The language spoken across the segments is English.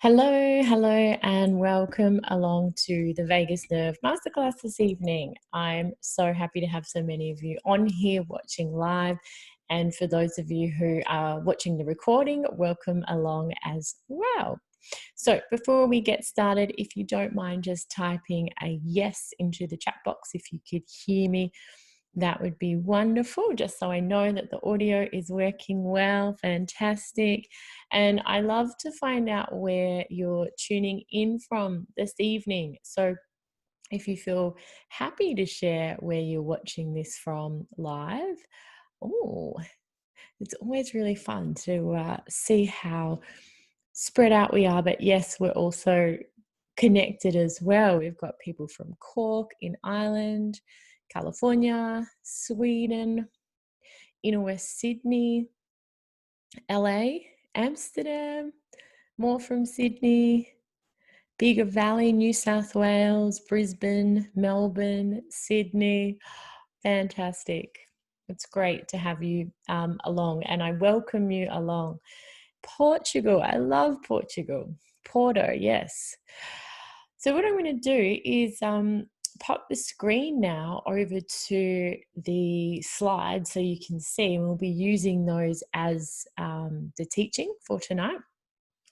Hello, and welcome along to the Vagus Nerve Masterclass this evening. I'm so happy to have so many of you on here watching live. And for those of you who are watching the recording, welcome along as well. So before we get started, if you don't mind just typing a yes into the chat box, if you could hear me, that would be wonderful, just so I know that the audio is working well. Fantastic. And I love to find out where you're tuning in from this evening. So if you feel happy to share where you're watching this from live, it's always really fun to see how spread out we are. But yes, we're also connected as well. We've got people from Cork in Ireland, California, Sweden, inner West Sydney, LA, Amsterdam, more from Sydney, Bigger Valley, New South Wales, Brisbane, Melbourne, Sydney. Fantastic. It's great to have you along, and I welcome you along. Portugal, I love Portugal. Porto, yes. So what I'm going to do is pop the screen now over to the slides so you can see, and we'll be using those as the teaching for tonight.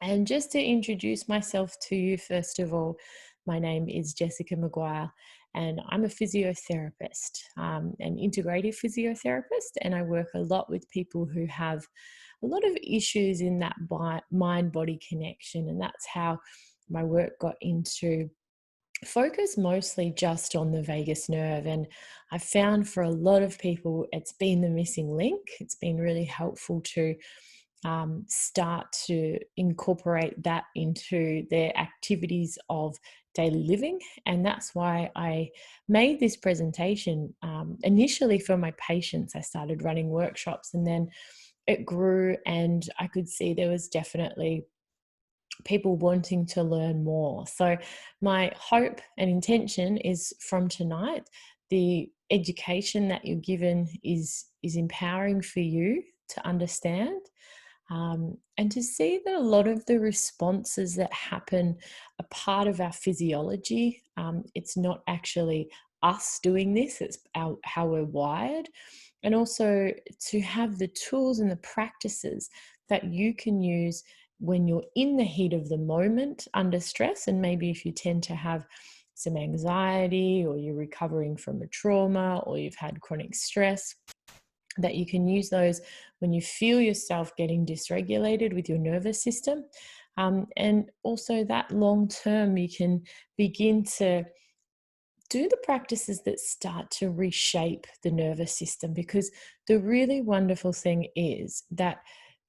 And just to introduce myself to you, first of all, my name is Jessica Maguire, and I'm a physiotherapist, an integrative physiotherapist, and I work a lot with people who have a lot of issues in that mind-body connection, and that's how my work got into focus mostly just on the vagus nerve. And I found for a lot of people it's been the missing link. It's been really helpful to start to incorporate that into their activities of daily living. And that's why I made this presentation initially for my patients. I started running workshops, and then it grew, and I could see there was definitely people wanting to learn more. So my hope and intention is from tonight, the education that you're given is empowering for you to understand, and to see that a lot of the responses that happen are part of our physiology. It's not actually us doing this, it's how we're wired. And also to have the tools and the practices that you can use when you're in the heat of the moment under stress. And maybe if you tend to have some anxiety, or you're recovering from a trauma, or you've had chronic stress, that you can use those when you feel yourself getting dysregulated with your nervous system. And also that long term, you can begin to do the practices that start to reshape the nervous system. Because the really wonderful thing is that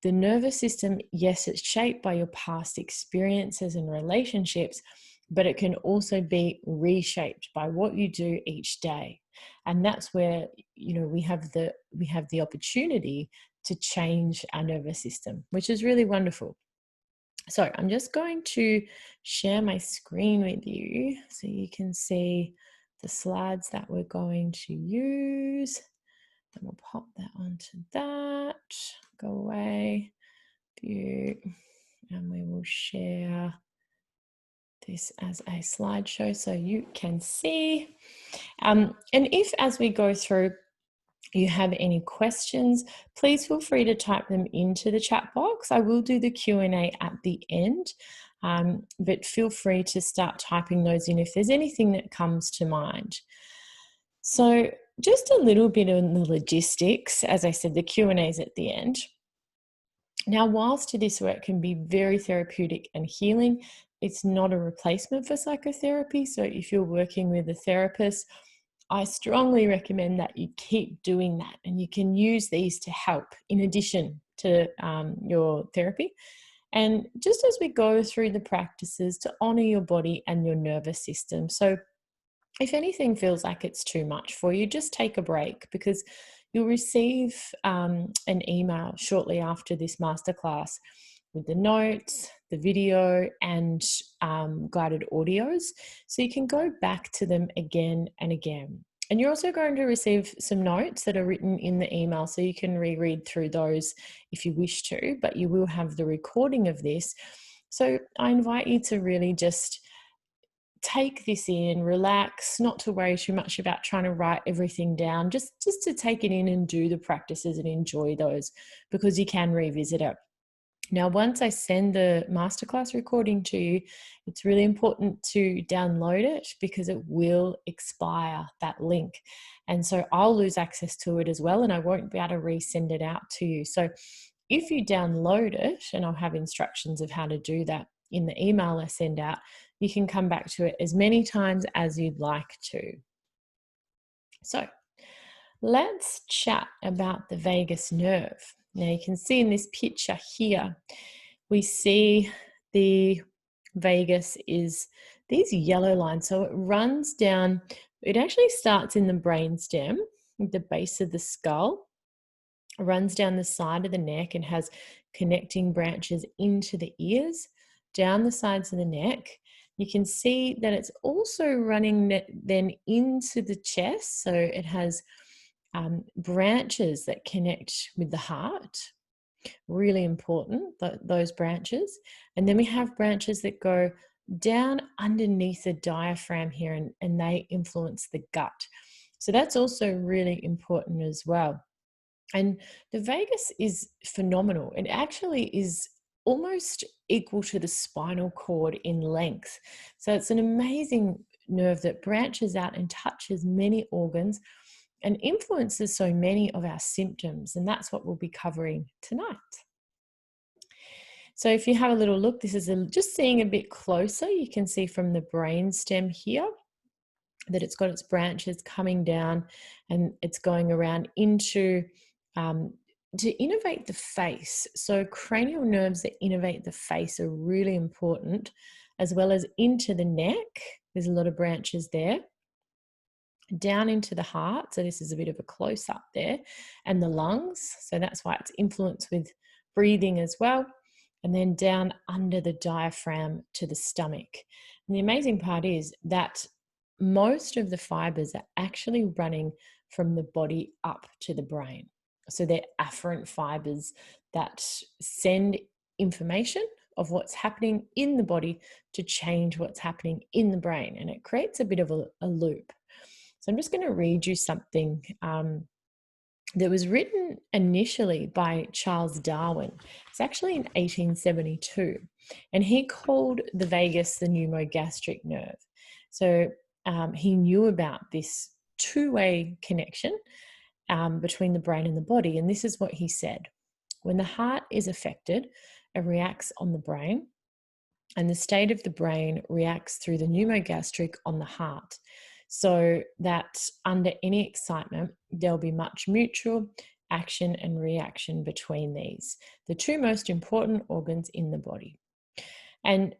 the nervous system, yes, it's shaped by your past experiences and relationships, but it can also be reshaped by what you do each day. And that's where, we have the opportunity to change our nervous system, which is really wonderful. So I'm just going to share my screen with you so you can see the slides that we're going to use. And we'll pop that onto that. Go away, view, and we will share this as a slideshow so you can see. And if, as we go through, you have any questions, please feel free to type them into the chat box. I will do the Q&A at the end, but feel free to start typing those in if there's anything that comes to mind. So just a little bit on the logistics. As I said, the Q&A is at the end. Now, whilst this work can be very therapeutic and healing, it's not a replacement for psychotherapy. So if you're working with a therapist, I strongly recommend that you keep doing that, and you can use these to help in addition to your therapy. And just as we go through the practices, to honor your body and your nervous system. So if anything feels like it's too much for you, just take a break, because you'll receive an email shortly after this masterclass with the notes, the video, and guided audios. So you can go back to them again and again. And you're also going to receive some notes that are written in the email, so you can reread through those if you wish to, but you will have the recording of this So I invite you to really just take this in, relax, not to worry too much about trying to write everything down, just to take it in and do the practices and enjoy those, because you can revisit it. Now, once I send the masterclass recording to you, it's really important to download it because it will expire, that link. And so I'll lose access to it as well, and I won't be able to resend it out to you. So if you download it, and I'll have instructions of how to do that in the email I send out, you can come back to it as many times as you'd like to. So let's chat about the vagus nerve. Now you can see in this picture here, we see the vagus is these yellow lines. So it runs down, it actually starts in the brainstem, the base of the skull, runs down the side of the neck and has connecting branches into the ears, down the sides of the neck. You can see that it's also running then into the chest. So it has branches that connect with the heart. Really important, those branches. And then we have branches that go down underneath the diaphragm here, and they influence the gut. So that's also really important as well. And the vagus is phenomenal. It actually is almost equal to the spinal cord in length. So it's an amazing nerve that branches out and touches many organs and influences so many of our symptoms. And that's what we'll be covering tonight. So if you have a little look, this is just seeing a bit closer. You can see from the brainstem here that it's got its branches coming down, and it's going around into to innervate the face. So cranial nerves that innervate the face are really important, as well as into the neck. There's a lot of branches there. Down into the heart, so this is a bit of a close-up there, and the lungs, so that's why it's influenced with breathing as well, and then down under the diaphragm to the stomach. And the amazing part is that most of the fibers are actually running from the body up to the brain. So they're afferent fibers that send information of what's happening in the body to change what's happening in the brain, and it creates a bit of a loop. So I'm just going to read you something that was written initially by Charles Darwin. It's actually in 1872, and he called the vagus the pneumogastric nerve. So he knew about this two-way connection between the brain and the body, and this is what he said. When the heart is affected, it reacts on the brain, and the state of the brain reacts through the pneumogastric on the heart. So that under any excitement, there'll be much mutual action and reaction between these, the two most important organs in the body. And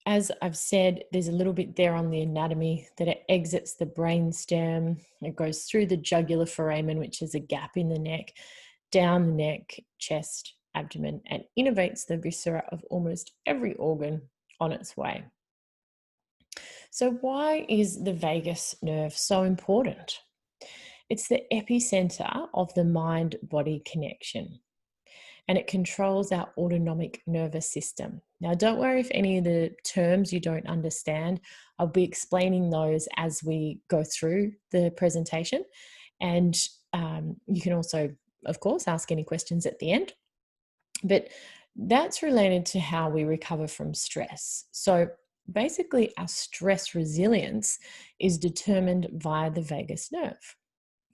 as I've said, there's a little bit there on the anatomy that it exits the brainstem, it goes through the jugular foramen, which is a gap in the neck, down the neck, chest, abdomen, and innervates the viscera of almost every organ on its way. So why is the vagus nerve so important? It's the epicenter of the mind-body connection, and it controls our autonomic nervous system. Now, don't worry if any of the terms you don't understand. I'll be explaining those as we go through the presentation, and you can also, of course, ask any questions at the end. But that's related to how we recover from stress. So basically, our stress resilience is determined via the vagus nerve.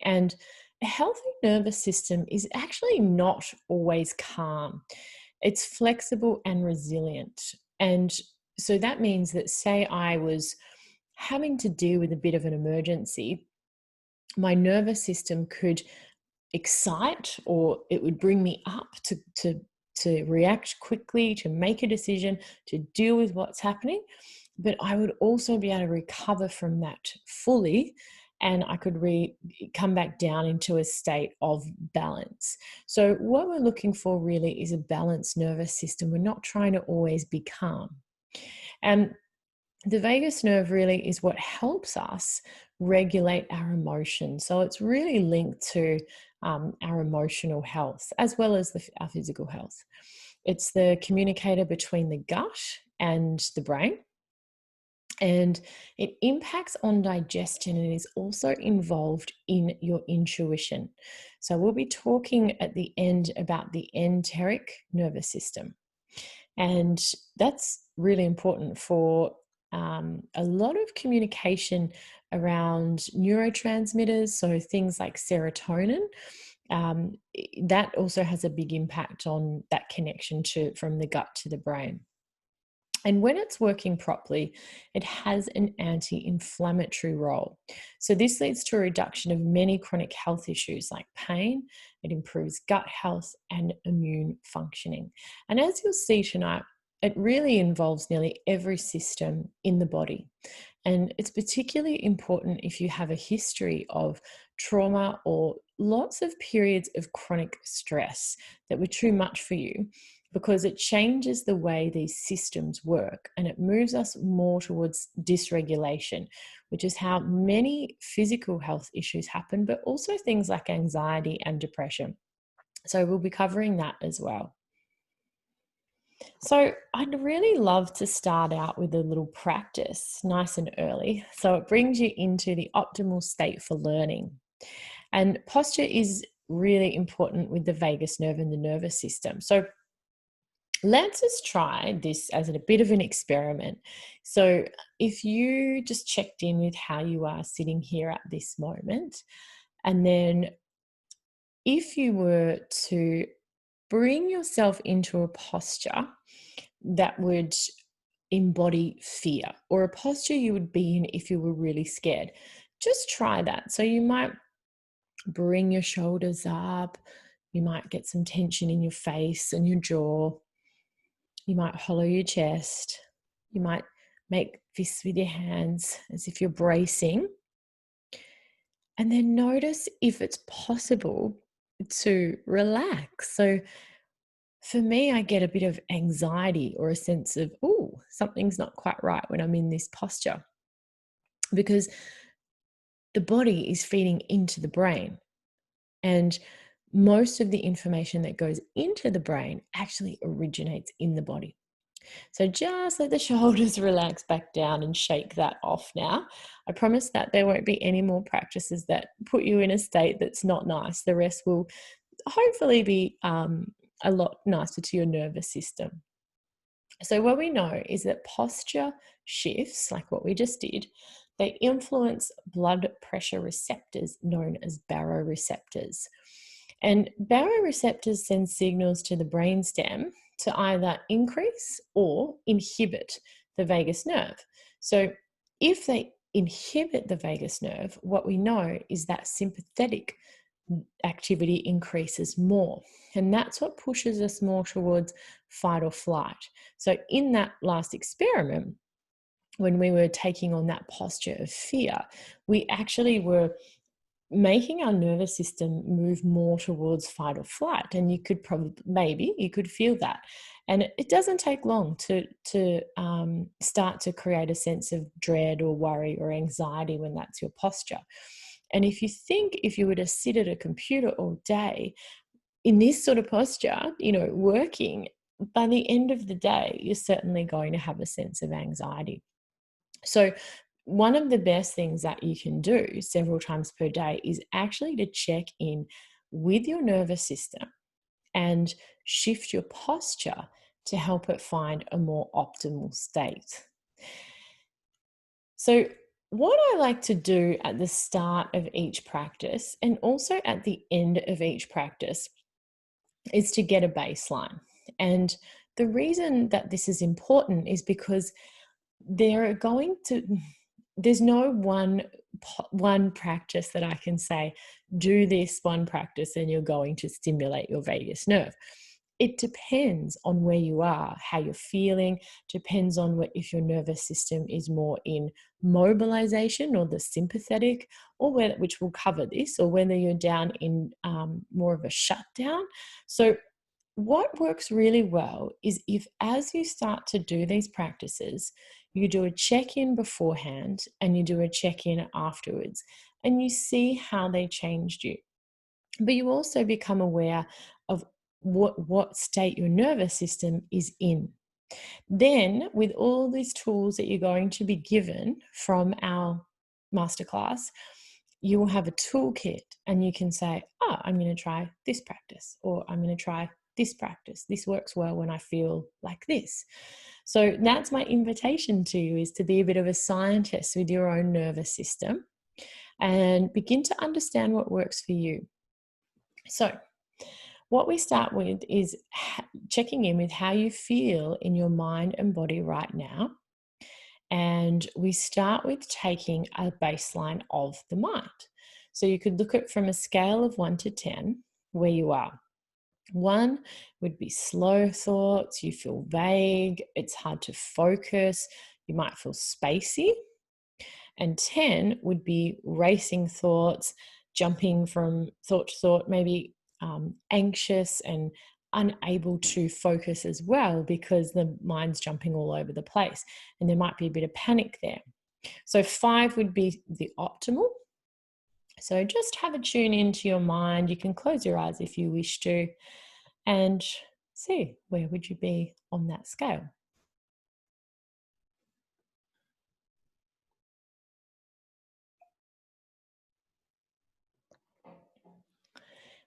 And a healthy nervous system is actually not always calm. It's flexible and resilient. And so that means that, say I was having to deal with a bit of an emergency, my nervous system could excite, or it would bring me up to react quickly, to make a decision, to deal with what's happening. But I would also be able to recover from that fully, and I could come back down into a state of balance. So what we're looking for really is a balanced nervous system. We're not trying to always be calm. And the vagus nerve really is what helps us regulate our emotions. So it's really linked to our emotional health as well as our physical health. It's the communicator between the gut and the brain, and it impacts on digestion and is also involved in your intuition. So we'll be talking at the end about the enteric nervous system, and that's really important for a lot of communication around neurotransmitters, so things like serotonin. That also has a big impact on that connection to from the gut to the brain. And when it's working properly, it has an anti inflammatory role. So, this leads to a reduction of many chronic health issues like pain. It improves gut health and immune functioning. And as you'll see tonight, it really involves nearly every system in the body. And it's particularly important if you have a history of trauma or lots of periods of chronic stress that were too much for you, because it changes the way these systems work and it moves us more towards dysregulation, which is how many physical health issues happen, but also things like anxiety and depression. So we'll be covering that as well. So I'd really love to start out with a little practice nice and early, so it brings you into the optimal state for learning. And posture is really important with the vagus nerve and the nervous system. So let's just try this as a bit of an experiment. So if you just checked in with how you are sitting here at this moment, and then if you were to bring yourself into a posture that would embody fear, or a posture you would be in if you were really scared, just try that. So you might bring your shoulders up, you might get some tension in your face and your jaw. You might hollow your chest. You might make fists with your hands as if you're bracing. And then notice if it's possible to relax. So for me, I get a bit of anxiety or a sense of, oh, something's not quite right when I'm in this posture, because the body is feeding into the brain. And most of the information that goes into the brain actually originates in the body. So just let the shoulders relax back down and shake that off now. I promise that there won't be any more practices that put you in a state that's not nice. The rest will hopefully be a lot nicer to your nervous system. So what we know is that posture shifts, like what we just did, they influence blood pressure receptors known as baroreceptors. And baroreceptors send signals to the brainstem to either increase or inhibit the vagus nerve. So if they inhibit the vagus nerve, what we know is that sympathetic activity increases more. And that's what pushes us more towards fight or flight. So in that last experiment, when we were taking on that posture of fear, we actually were making our nervous system move more towards fight or flight. And you could maybe you could feel that. And it doesn't take long to start to create a sense of dread or worry or anxiety when that's your posture. And if you think, if you were to sit at a computer all day in this sort of posture, working, by the end of the day, you're certainly going to have a sense of anxiety. So one of the best things that you can do several times per day is actually to check in with your nervous system and shift your posture to help it find a more optimal state. So what I like to do at the start of each practice and also at the end of each practice is to get a baseline. And the reason that this is important is because there's no one practice that I can say, do this one practice and you're going to stimulate your vagus nerve. It depends on where you are, how you're feeling, depends on if your nervous system is more in mobilization or the sympathetic, or which will cover this, or whether you're down in more of a shutdown. So what works really well is if, as you start to do these practices, you do a check-in beforehand and you do a check-in afterwards, and you see how they changed you. But you also become aware of what state your nervous system is in. Then, with all these tools that you're going to be given from our masterclass, you will have a toolkit and you can say, oh, I'm going to try this practice, or I'm going to try this practice. This works well when I feel like this. So that's my invitation to you, is to be a bit of a scientist with your own nervous system and begin to understand what works for you. So what we start with is checking in with how you feel in your mind and body right now. And we start with taking a baseline of the mind. So you could look at from a scale of 1 to 10 where you are. 1 would be slow thoughts, you feel vague, it's hard to focus, you might feel spacey. And 10 would be racing thoughts, jumping from thought to thought, maybe anxious and unable to focus as well because the mind's jumping all over the place. And there might be a bit of panic there. So 5 would be the optimal. So just have a tune into your mind. You can close your eyes if you wish to and see where would you be on that scale.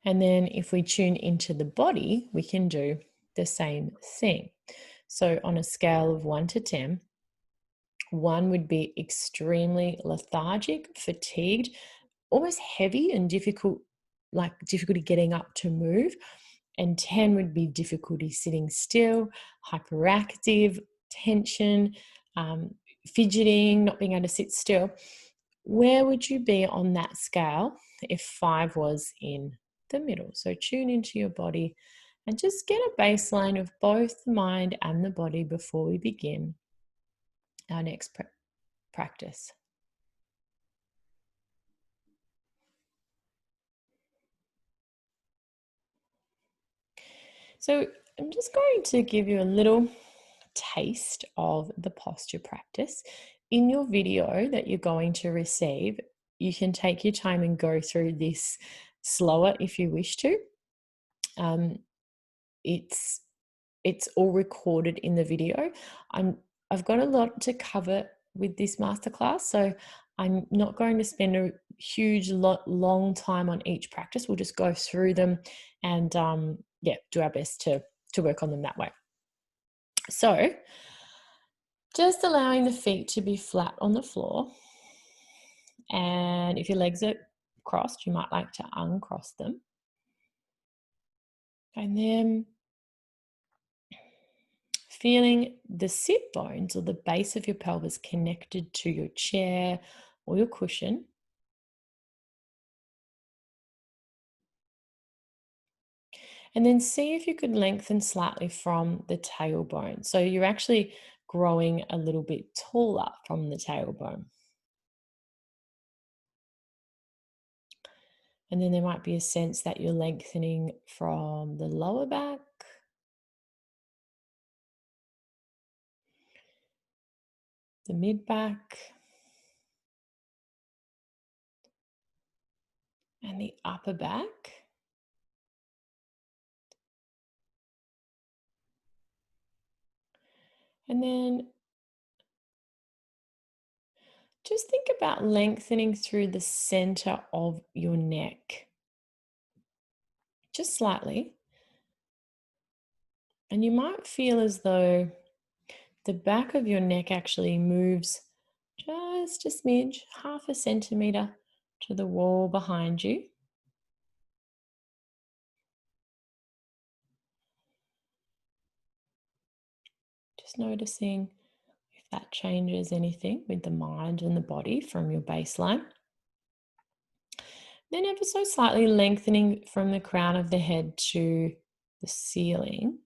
And then if we tune into the body, we can do the same thing. So on a scale of 1 to 10, 1 would be extremely lethargic, fatigued, almost heavy and difficult, like difficulty getting up to move. And 10 would be difficulty sitting still, hyperactive, tension, fidgeting, not being able to sit still. Where would you be on that scale if 5 was in the middle? So tune into your body and just get a baseline of both the mind and the body before we begin our next practice. So I'm just going to give you a little taste of the posture practice. In your video that you're going to receive, you can take your time and go through this slower if you wish to. It's all recorded in the video. I've got a lot to cover with this masterclass, so I'm not going to spend a long time on each practice. We'll just go through them and do our best to work on them that way. So just allowing the feet to be flat on the floor, and if your legs are crossed, you might like to uncross them. And then feeling the sit bones or the base of your pelvis connected to your chair or your cushion. And then see if you could lengthen slightly from the tailbone. So you're actually growing a little bit taller from the tailbone. And then there might be a sense that you're lengthening from the lower back, the mid back, and the upper back. And then just think about lengthening through the center of your neck, just slightly. And you might feel as though the back of your neck actually moves just a smidge, 0.5 centimeter to the wall behind you. Just noticing if that changes anything with the mind and the body from your baseline. Then ever so slightly lengthening from the crown of the head to the ceiling.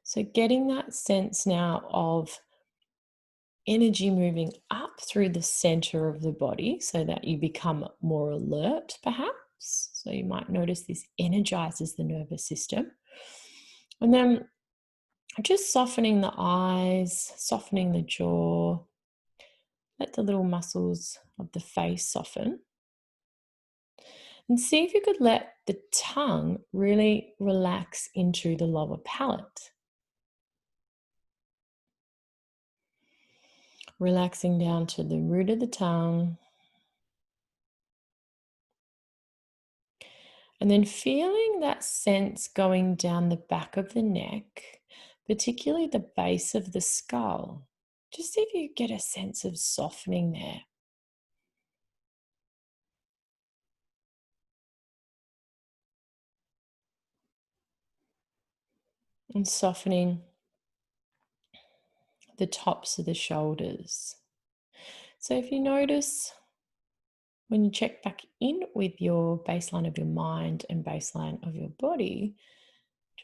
So getting that sense now of energy moving up through the center of the body so that you become more alert, perhaps. So you might notice this energizes the nervous system. And then just softening the eyes, softening the jaw. Let the little muscles of the face soften. And see if you could let the tongue really relax into the lower palate. Relaxing down to the root of the tongue. And then feeling that sense going down the back of the neck, particularly the base of the skull. Just see if you get a sense of softening there. And softening the tops of the shoulders. So if you notice when you check back in with your baseline of your mind and baseline of your body,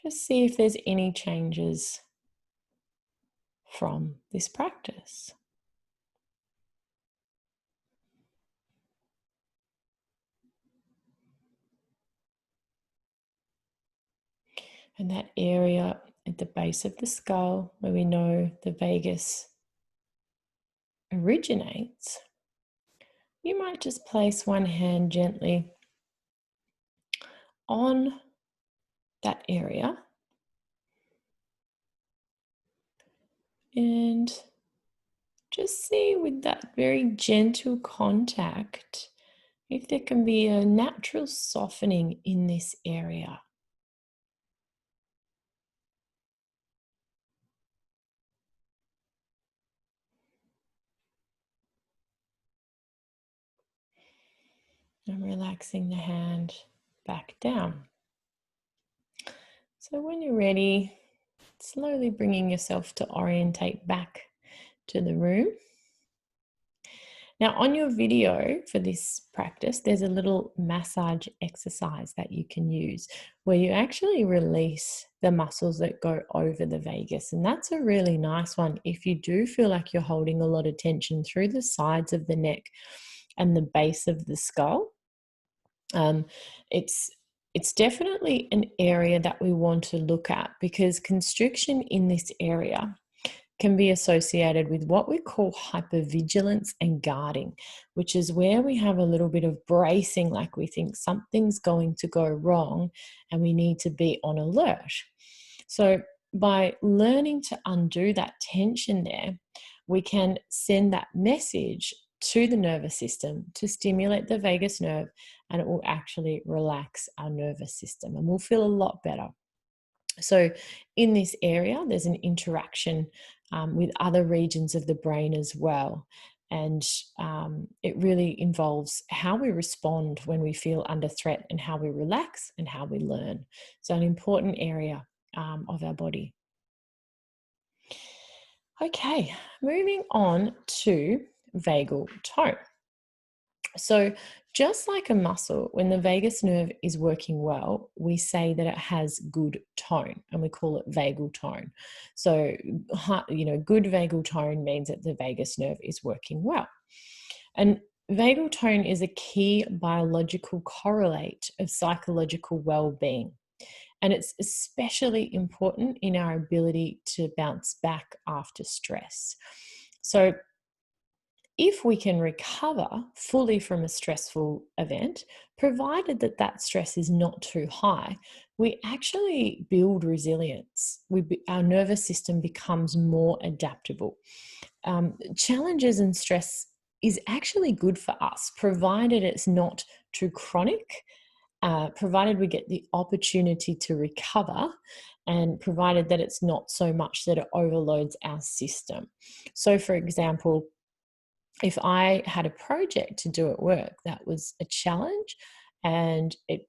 just see if there's any changes from this practice. And that area at the base of the skull where we know the vagus originates, you might just place one hand gently on that area and just see with that very gentle contact if there can be a natural softening in this area. And relaxing the hand back down. So when you're ready, slowly bringing yourself to orientate back to the room. Now, on your video for this practice, there's a little massage exercise that you can use where you actually release the muscles that go over the vagus. And that's a really nice one if you do feel like you're holding a lot of tension through the sides of the neck and the base of the skull. Um, it's it's definitely an area that we want to look at because constriction in this area can be associated with what we call hypervigilance and guarding, which is where we have a little bit of bracing, like we think something's going to go wrong and we need to be on alert. So, by learning to undo that tension there, we can send that message to the nervous system to stimulate the vagus nerve, and it will actually relax our nervous system and we'll feel a lot better. So, in this area, there's an interaction with other regions of the brain as well. And it really involves how we respond when we feel under threat and how we relax and how we learn. So, an important area of our body. Okay, moving on to vagal tone. So, just like a muscle, when the vagus nerve is working well, we say that it has good tone and we call it vagal tone. So, good vagal tone means that the vagus nerve is working well. And vagal tone is a key biological correlate of psychological well-being. And it's especially important in our ability to bounce back after stress. So, if we can recover fully from a stressful event, provided that that stress is not too high, we actually build resilience. Our nervous system becomes more adaptable. Challenges and stress is actually good for us, provided it's not too chronic, provided we get the opportunity to recover, and provided that it's not so much that it overloads our system. So, for example, if I had a project to do at work that was a challenge and it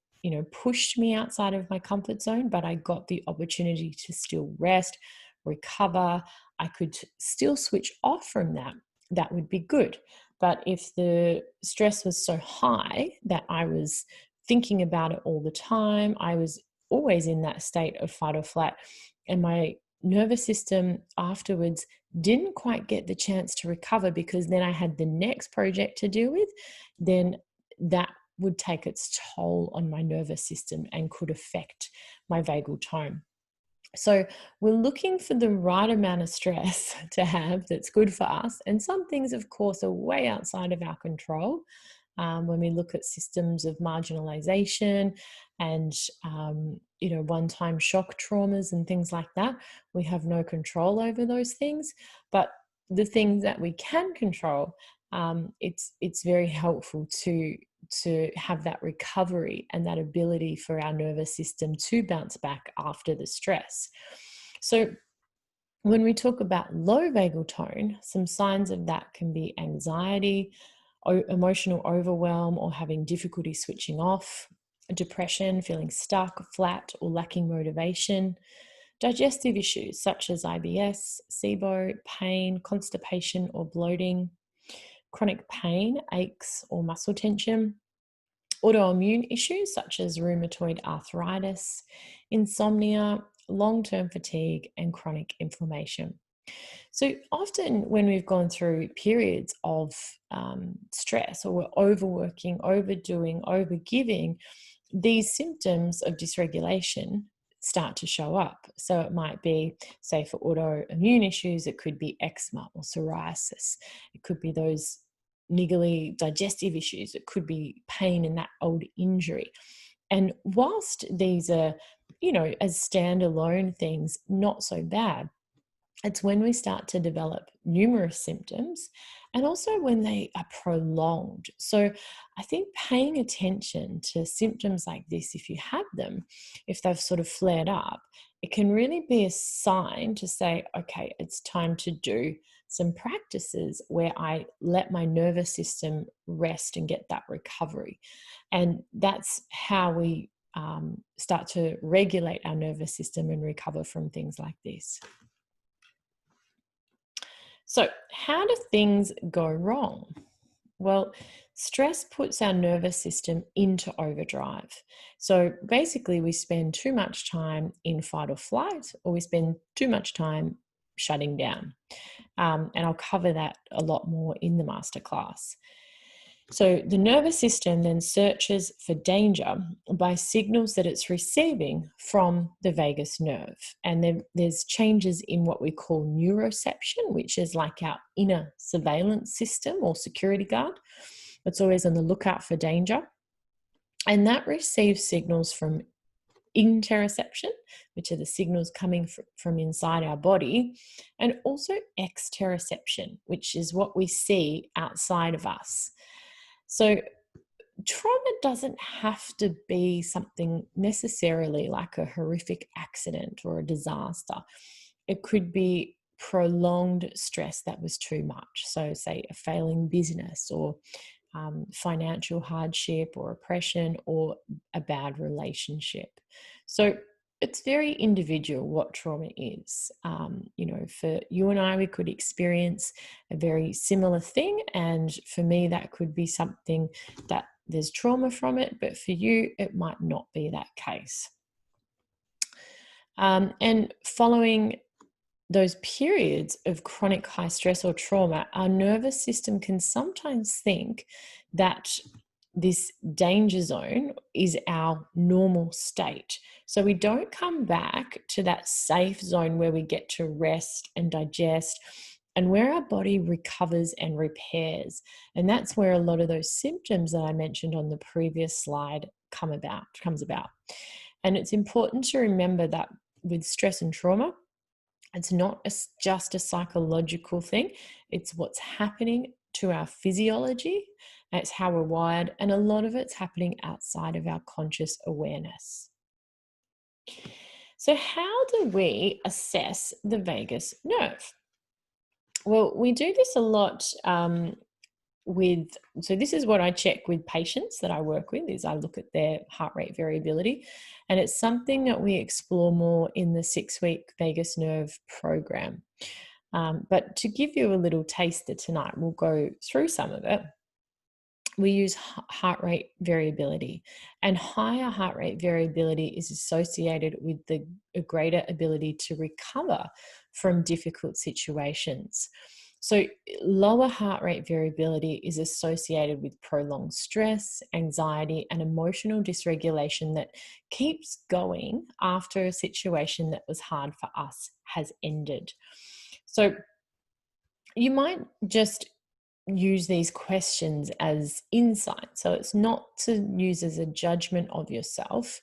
pushed me outside of my comfort zone, but I got the opportunity to still rest, recover, I could still switch off from that, that would be good. But if the stress was so high that I was thinking about it all the time, I was always in that state of fight or flight, and my nervous system afterwards didn't quite get the chance to recover because then I had the next project to deal with, then that would take its toll on my nervous system and could affect my vagal tone. So we're looking for the right amount of stress to have that's good for us. And some things, of course, are way outside of our control. when we look at systems of marginalization and, one-time shock traumas and things like that, we have no control over those things. But the things that we can control, it's very helpful to have that recovery and that ability for our nervous system to bounce back after the stress. So when we talk about low vagal tone, some signs of that can be anxiety, emotional overwhelm, or having difficulty switching off, depression, feeling stuck, flat, or lacking motivation, digestive issues such as IBS, SIBO, pain, constipation, or bloating, chronic pain, aches, or muscle tension, autoimmune issues such as rheumatoid arthritis, insomnia, long-term fatigue, and chronic inflammation. So often when we've gone through periods of stress, or we're overworking, overdoing, overgiving, these symptoms of dysregulation start to show up. So it might be, say, for autoimmune issues, it could be eczema or psoriasis. It could be those niggly digestive issues. It could be pain in that old injury. And whilst these are, as standalone things, not so bad, it's when we start to develop numerous symptoms and also when they are prolonged. So I think paying attention to symptoms like this, if you have them, if they've sort of flared up, it can really be a sign to say, okay, it's time to do some practices where I let my nervous system rest and get that recovery. And that's how we start to regulate our nervous system and recover from things like this. So, how do things go wrong? Well, stress puts our nervous system into overdrive. So basically, we spend too much time in fight or flight, or we spend too much time shutting down. And I'll cover that a lot more in the masterclass. So the nervous system then searches for danger by signals that it's receiving from the vagus nerve. And then there's changes in what we call neuroception, which is like our inner surveillance system or security guard. It's always on the lookout for danger. And that receives signals from interoception, which are the signals coming from inside our body, and also exteroception, which is what we see outside of us. So trauma doesn't have to be something necessarily like a horrific accident or a disaster. It could be prolonged stress that was too much. So say a failing business, or financial hardship, or oppression, or a bad relationship. So it's very individual what trauma is. For you and I, we could experience a very similar thing. And for me, that could be something that there's trauma from it, but for you, it might not be that case. And following those periods of chronic high stress or trauma, our nervous system can sometimes think that this danger zone is our normal state. So we don't come back to that safe zone where we get to rest and digest and where our body recovers and repairs. And that's where a lot of those symptoms that I mentioned on the previous slide comes about. And it's important to remember that with stress and trauma, it's not just a psychological thing. It's what's happening to our physiology. It's how we're wired. And a lot of it's happening outside of our conscious awareness. So how do we assess the vagus nerve? Well, we do this a lot so this is what I check with patients that I work with, is I look at their heart rate variability, and it's something that we explore more in the 6-week vagus nerve program. But to give you a little taster tonight, we'll go through some of it. We use heart rate variability, and higher heart rate variability is associated with a greater ability to recover from difficult situations. So lower heart rate variability is associated with prolonged stress, anxiety, and emotional dysregulation that keeps going after a situation that was hard for us has ended. So you might just use these questions as insight. So it's not to use as a judgment of yourself,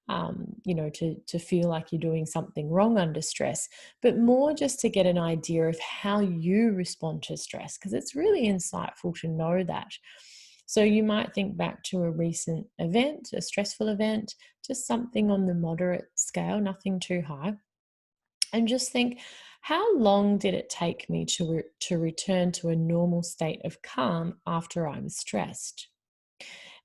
to feel like you're doing something wrong under stress, but more just to get an idea of how you respond to stress, because it's really insightful to know that. So you might think back to a recent event, a stressful event, just something on the moderate scale, nothing too high, and just think, how long did it take me to return to a normal state of calm after I was stressed?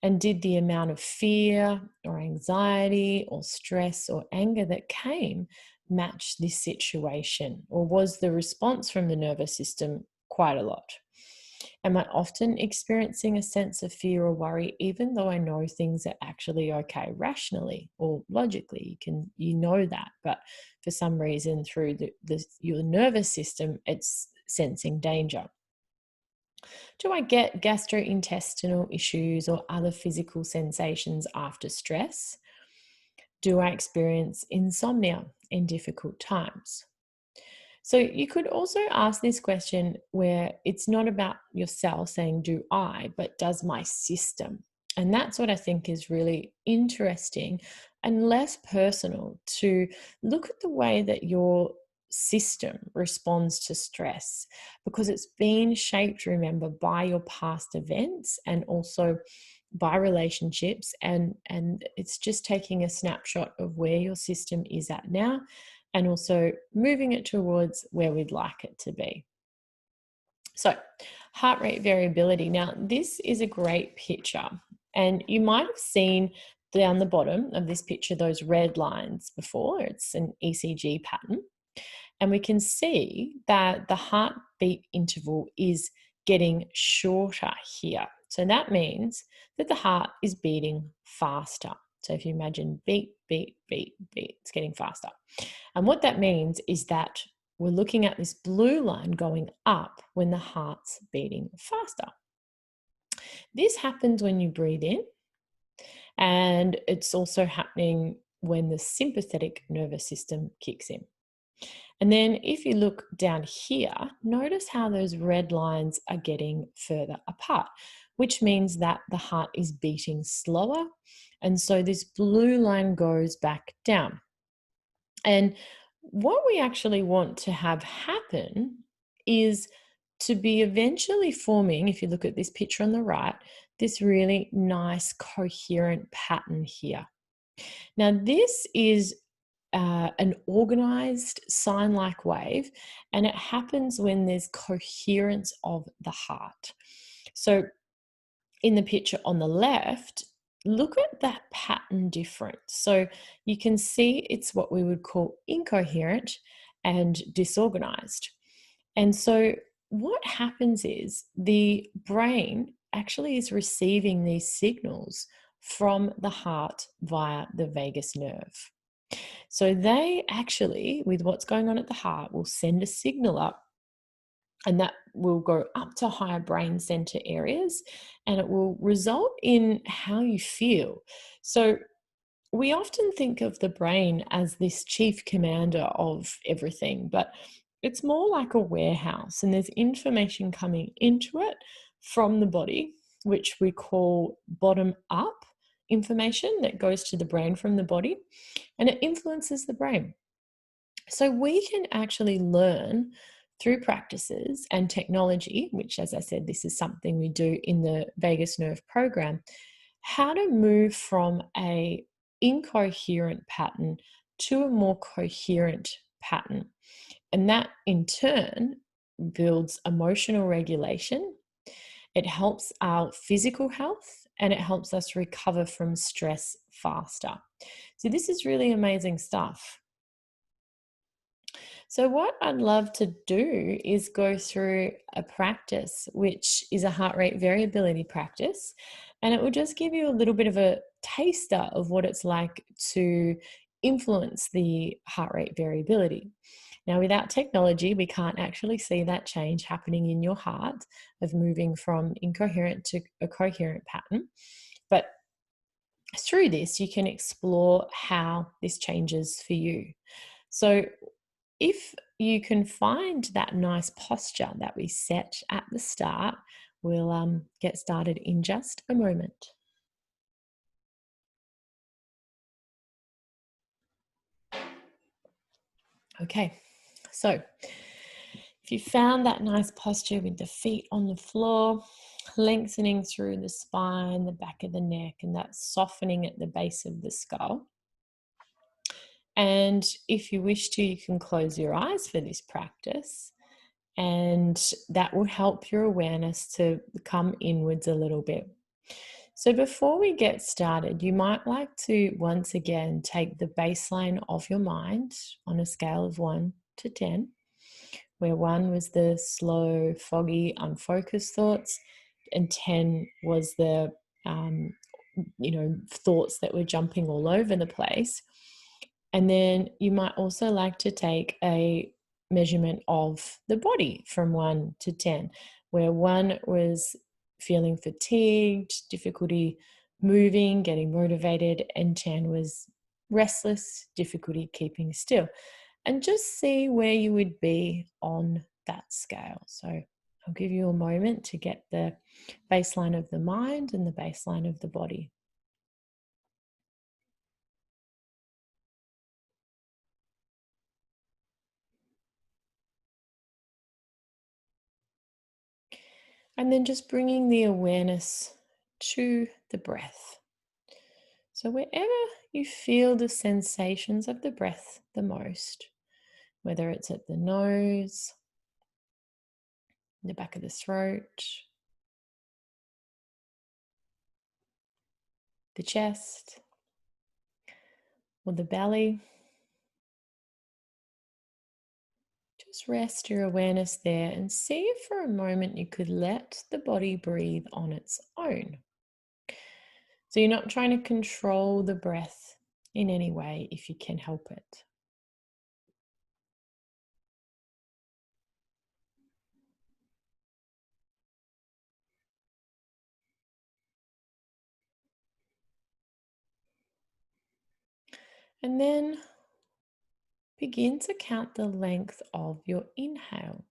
And did the amount of fear or anxiety or stress or anger that came match this situation? Or was the response from the nervous system quite a lot? Am I often experiencing a sense of fear or worry, even though I know things are actually okay rationally or logically? You know that, but for some reason, through your nervous system, it's sensing danger. Do I get gastrointestinal issues or other physical sensations after stress? Do I experience insomnia in difficult times? So you could also ask this question where it's not about yourself saying, do I, but does my system? And that's what I think is really interesting and less personal, to look at the way that your system responds to stress, because it's been shaped, remember, by your past events and also by relationships, and it's just taking a snapshot of where your system is at now and also moving it towards where we'd like it to be. So, heart rate variability. Now, this is a great picture, and you might have seen down the bottom of this picture those red lines before. It's an ECG pattern, and we can see that the heartbeat interval is getting shorter here. So that means that the heart is beating faster. So if you imagine beat, beat, beat, beat, it's getting faster. And what that means is that we're looking at this blue line going up when the heart's beating faster. This happens when you breathe in, and it's also happening when the sympathetic nervous system kicks in. And then if you look down here, notice how those red lines are getting further apart, which means that the heart is beating slower. And so this blue line goes back down. And what we actually want to have happen is to be eventually forming, if you look at this picture on the right, this really nice coherent pattern here. Now, this is an organized sine-like wave, and it happens when there's coherence of the heart. So in the picture on the left, look at that pattern difference. So you can see it's what we would call incoherent and disorganized. And so what happens is the brain actually is receiving these signals from the heart via the vagus nerve. So they actually, with what's going on at the heart, will send a signal up, and that will go up to higher brain center areas, and it will result in how you feel. So we often think of the brain as this chief commander of everything, but it's more like a warehouse, and there's information coming into it from the body, which we call bottom up information that goes to the brain from the body, and it influences the brain. So we can actually learn through practices and technology, which, as I said, this is something we do in the vagus nerve program, how to move from a incoherent pattern to a more coherent pattern. And that in turn builds emotional regulation. It helps our physical health, and it helps us recover from stress faster. So this is really amazing stuff. So what I'd love to do is go through a practice, which is a heart rate variability practice, and it will just give you a little bit of a taster of what it's like to influence the heart rate variability. Now, without technology, we can't actually see that change happening in your heart of moving from incoherent to a coherent pattern. But through this, you can explore how this changes for you. So if you can find that nice posture that we set at the start, we'll get started in just a moment. Okay, so if you found that nice posture with the feet on the floor, lengthening through the spine, the back of the neck, and that softening at the base of the skull. And if you wish to, you can close your eyes for this practice, and that will help your awareness to come inwards a little bit. So before we get started, you might like to once again take the baseline of your mind on a scale of 1 to 10, where 1 was the slow, foggy, unfocused thoughts, and 10 was the thoughts that were jumping all over the place. And then you might also like to take a measurement of the body from 1 to 10, where 1 was feeling fatigued, difficulty moving, getting motivated, and 10 was restless, difficulty keeping still. And just see where you would be on that scale. So I'll give you a moment to get the baseline of the mind and the baseline of the body. And then just bringing the awareness to the breath. So wherever you feel the sensations of the breath the most, whether it's at the nose, the back of the throat, the chest, or the belly, just rest your awareness there and see if for a moment you could let the body breathe on its own. So you're not trying to control the breath in any way if you can help it. And then begin to count the length of your inhale.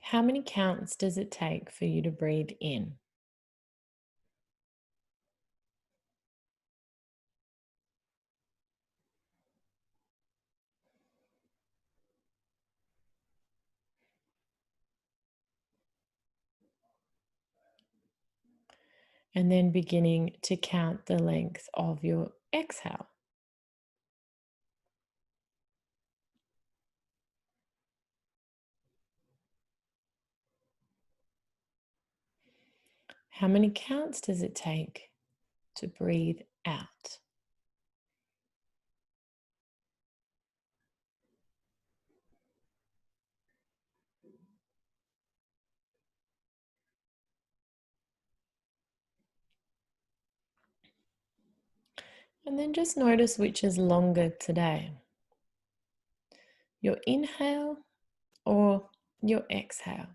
How many counts does it take for you to breathe in? And then beginning to count the length of your exhale. How many counts does it take to breathe out? And then just notice which is longer today, your inhale or your exhale.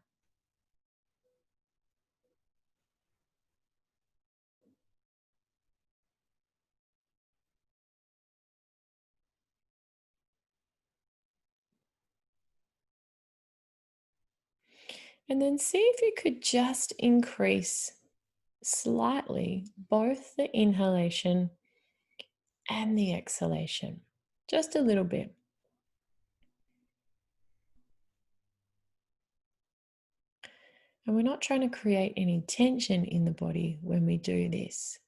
And then see if you could just increase slightly both the inhalation and the exhalation, just a little bit. And we're not trying to create any tension in the body when we do this.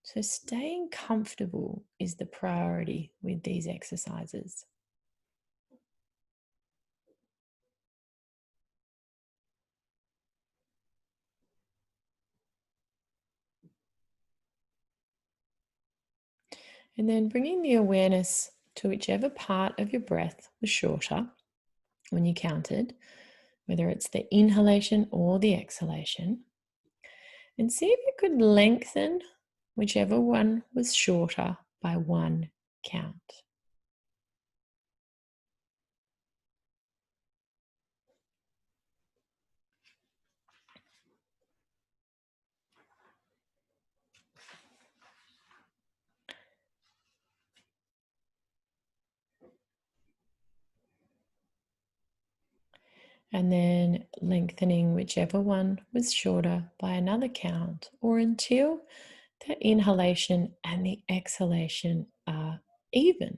So staying comfortable is the priority with these exercises. And then bringing the awareness to whichever part of your breath was shorter when you counted, whether it's the inhalation or the exhalation. And see if you could lengthen whichever one was shorter by 1 count. And then lengthening whichever one was shorter by another count, or until the inhalation and the exhalation are even.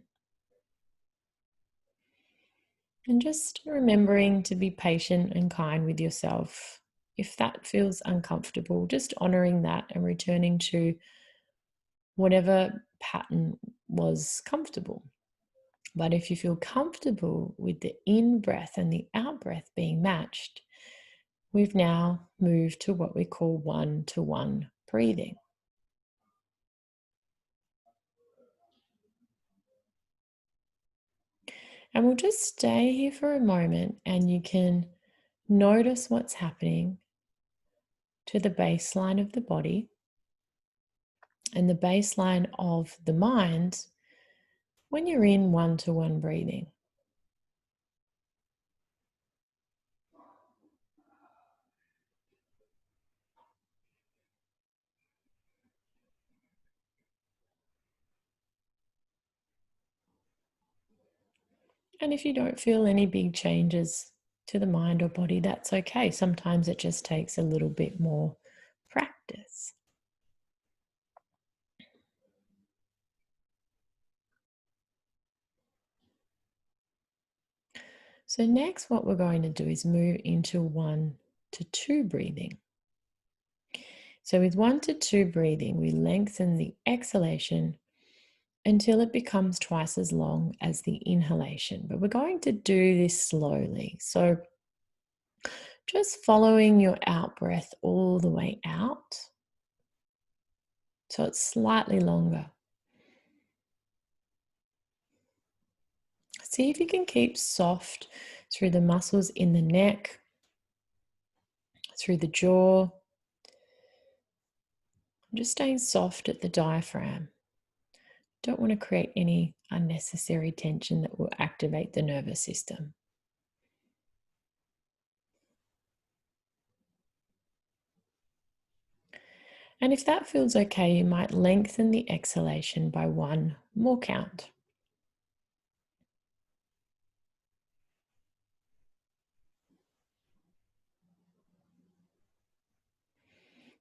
And just remembering to be patient and kind with yourself. If that feels uncomfortable, just honoring that and returning to whatever pattern was comfortable. But if you feel comfortable with the in breath and the out breath being matched, we've now moved to what we call one-to-one breathing. And we'll just stay here for a moment and you can notice what's happening to the baseline of the body and the baseline of the mind when you're in one-to-one breathing. And if you don't feel any big changes to the mind or body, that's okay. Sometimes it just takes a little bit more practice. So next, what we're going to do is move into 1-2 breathing. So with 1-2 breathing, we lengthen the exhalation until it becomes twice as long as the inhalation. But we're going to do this slowly. So just following your out breath all the way out. So it's slightly longer. See if you can keep soft through the muscles in the neck, through the jaw. Just staying soft at the diaphragm. Don't want to create any unnecessary tension that will activate the nervous system. And if that feels okay, you might lengthen the exhalation by one more count.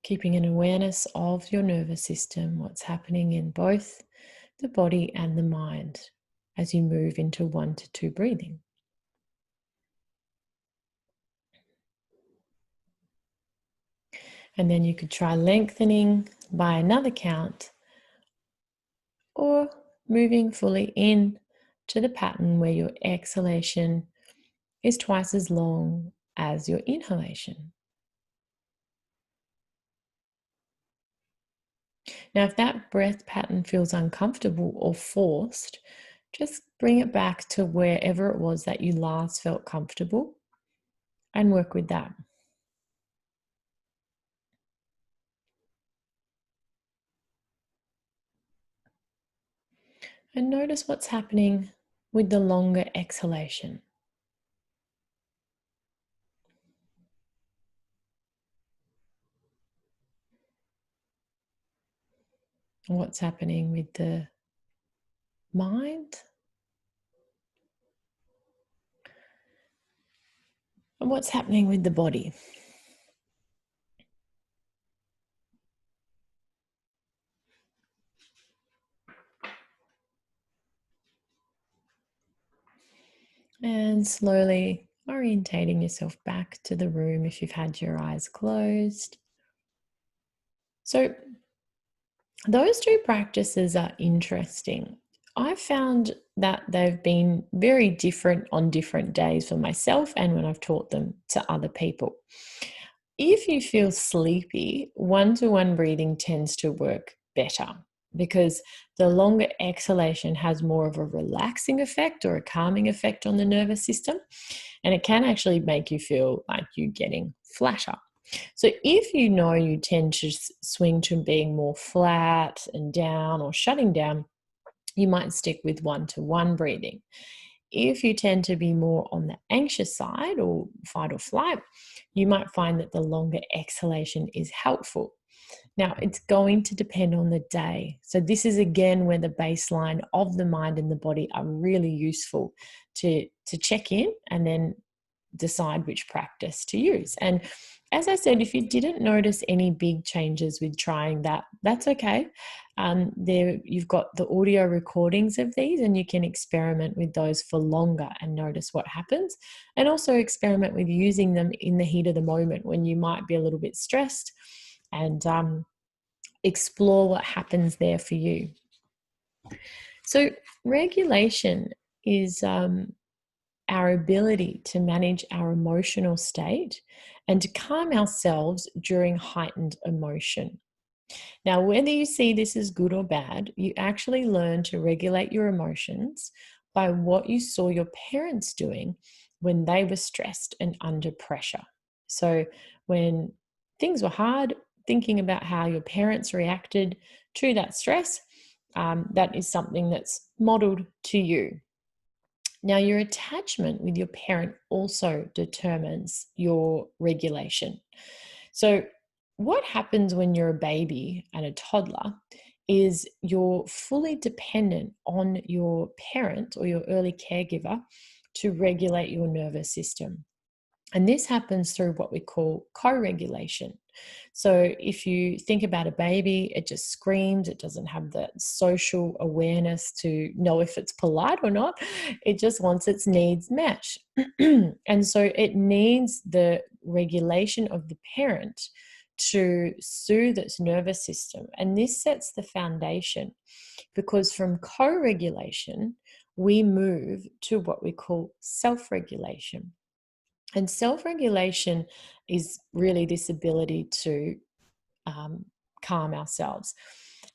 Keeping an awareness of your nervous system, what's happening in both the body and the mind as you move into 1-2 breathing. And then you could try lengthening by another count or moving fully in to the pattern where your exhalation is twice as long as your inhalation. Now, if that breath pattern feels uncomfortable or forced, just bring it back to wherever it was that you last felt comfortable and work with that. And notice what's happening with the longer exhalation. What's happening with the mind? And what's happening with the body? And slowly orientating yourself back to the room if you've had your eyes closed. So those two practices are interesting. I found that they've been very different on different days for myself and when I've taught them to other people. If you feel sleepy, one-to-one breathing tends to work better because the longer exhalation has more of a relaxing effect or a calming effect on the nervous system, and it can actually make you feel like you're getting flatter. So if you know you tend to swing to being more flat and down or shutting down, you might stick with one-to-one breathing. If you tend to be more on the anxious side or fight or flight, you might find that the longer exhalation is helpful. Now, it's going to depend on the day. So this is again where the baseline of the mind and the body are really useful to check in and then decide which practice to use. And as I said, if you didn't notice any big changes with trying that, that's okay. There, you've got the audio recordings of these, and you can experiment with those for longer and notice what happens. And also experiment with using them in the heat of the moment when you might be a little bit stressed, and explore what happens there for you. So regulation is our ability to manage our emotional state and to calm ourselves during heightened emotion. Now, whether you see this as good or bad, you actually learn to regulate your emotions by what you saw your parents doing when they were stressed and under pressure. So, when things were hard, thinking about how your parents reacted to that stress, that is something that's modeled to you. Now, your attachment with your parent also determines your regulation. So, what happens when you're a baby and a toddler is you're fully dependent on your parent or your early caregiver to regulate your nervous system. And this happens through what we call co-regulation. So if you think about a baby, it just screams, it doesn't have the social awareness to know if it's polite or not. It just wants its needs met. And so it needs the regulation of the parent to soothe its nervous system. And this sets the foundation, because from co-regulation, we move to what we call self-regulation. And self-regulation is really this ability to calm ourselves.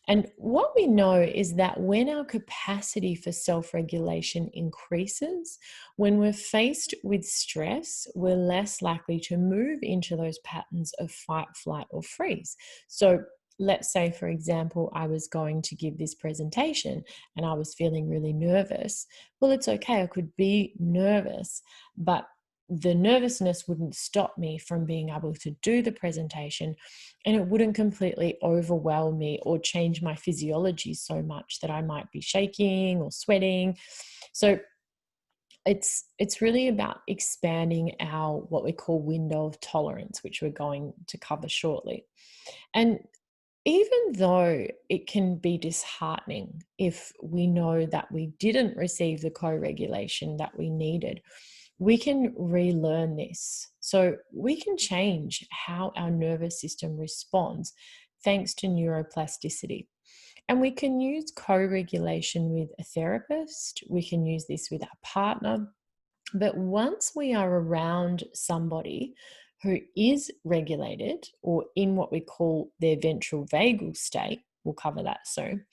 And what we know is that when our capacity for self-regulation increases, when we're faced with stress, we're less likely to move into those patterns of fight, flight, or freeze. So let's say, for example, I was going to give this presentation and I was feeling really nervous. Well, it's okay. I could be nervous, but the nervousness wouldn't stop me from being able to do the presentation, and it wouldn't completely overwhelm me or change my physiology so much that I might be shaking or sweating. So it's really about expanding our what we call window of tolerance, which we're going to cover shortly. And even though it can be disheartening if we know that we didn't receive the co-regulation that we needed, we can relearn this. So we can change how our nervous system responds thanks to neuroplasticity. And we can use co-regulation with a therapist. We can use this with our partner. But once we are around somebody who is regulated or in what we call their ventral vagal state, we'll cover that soon,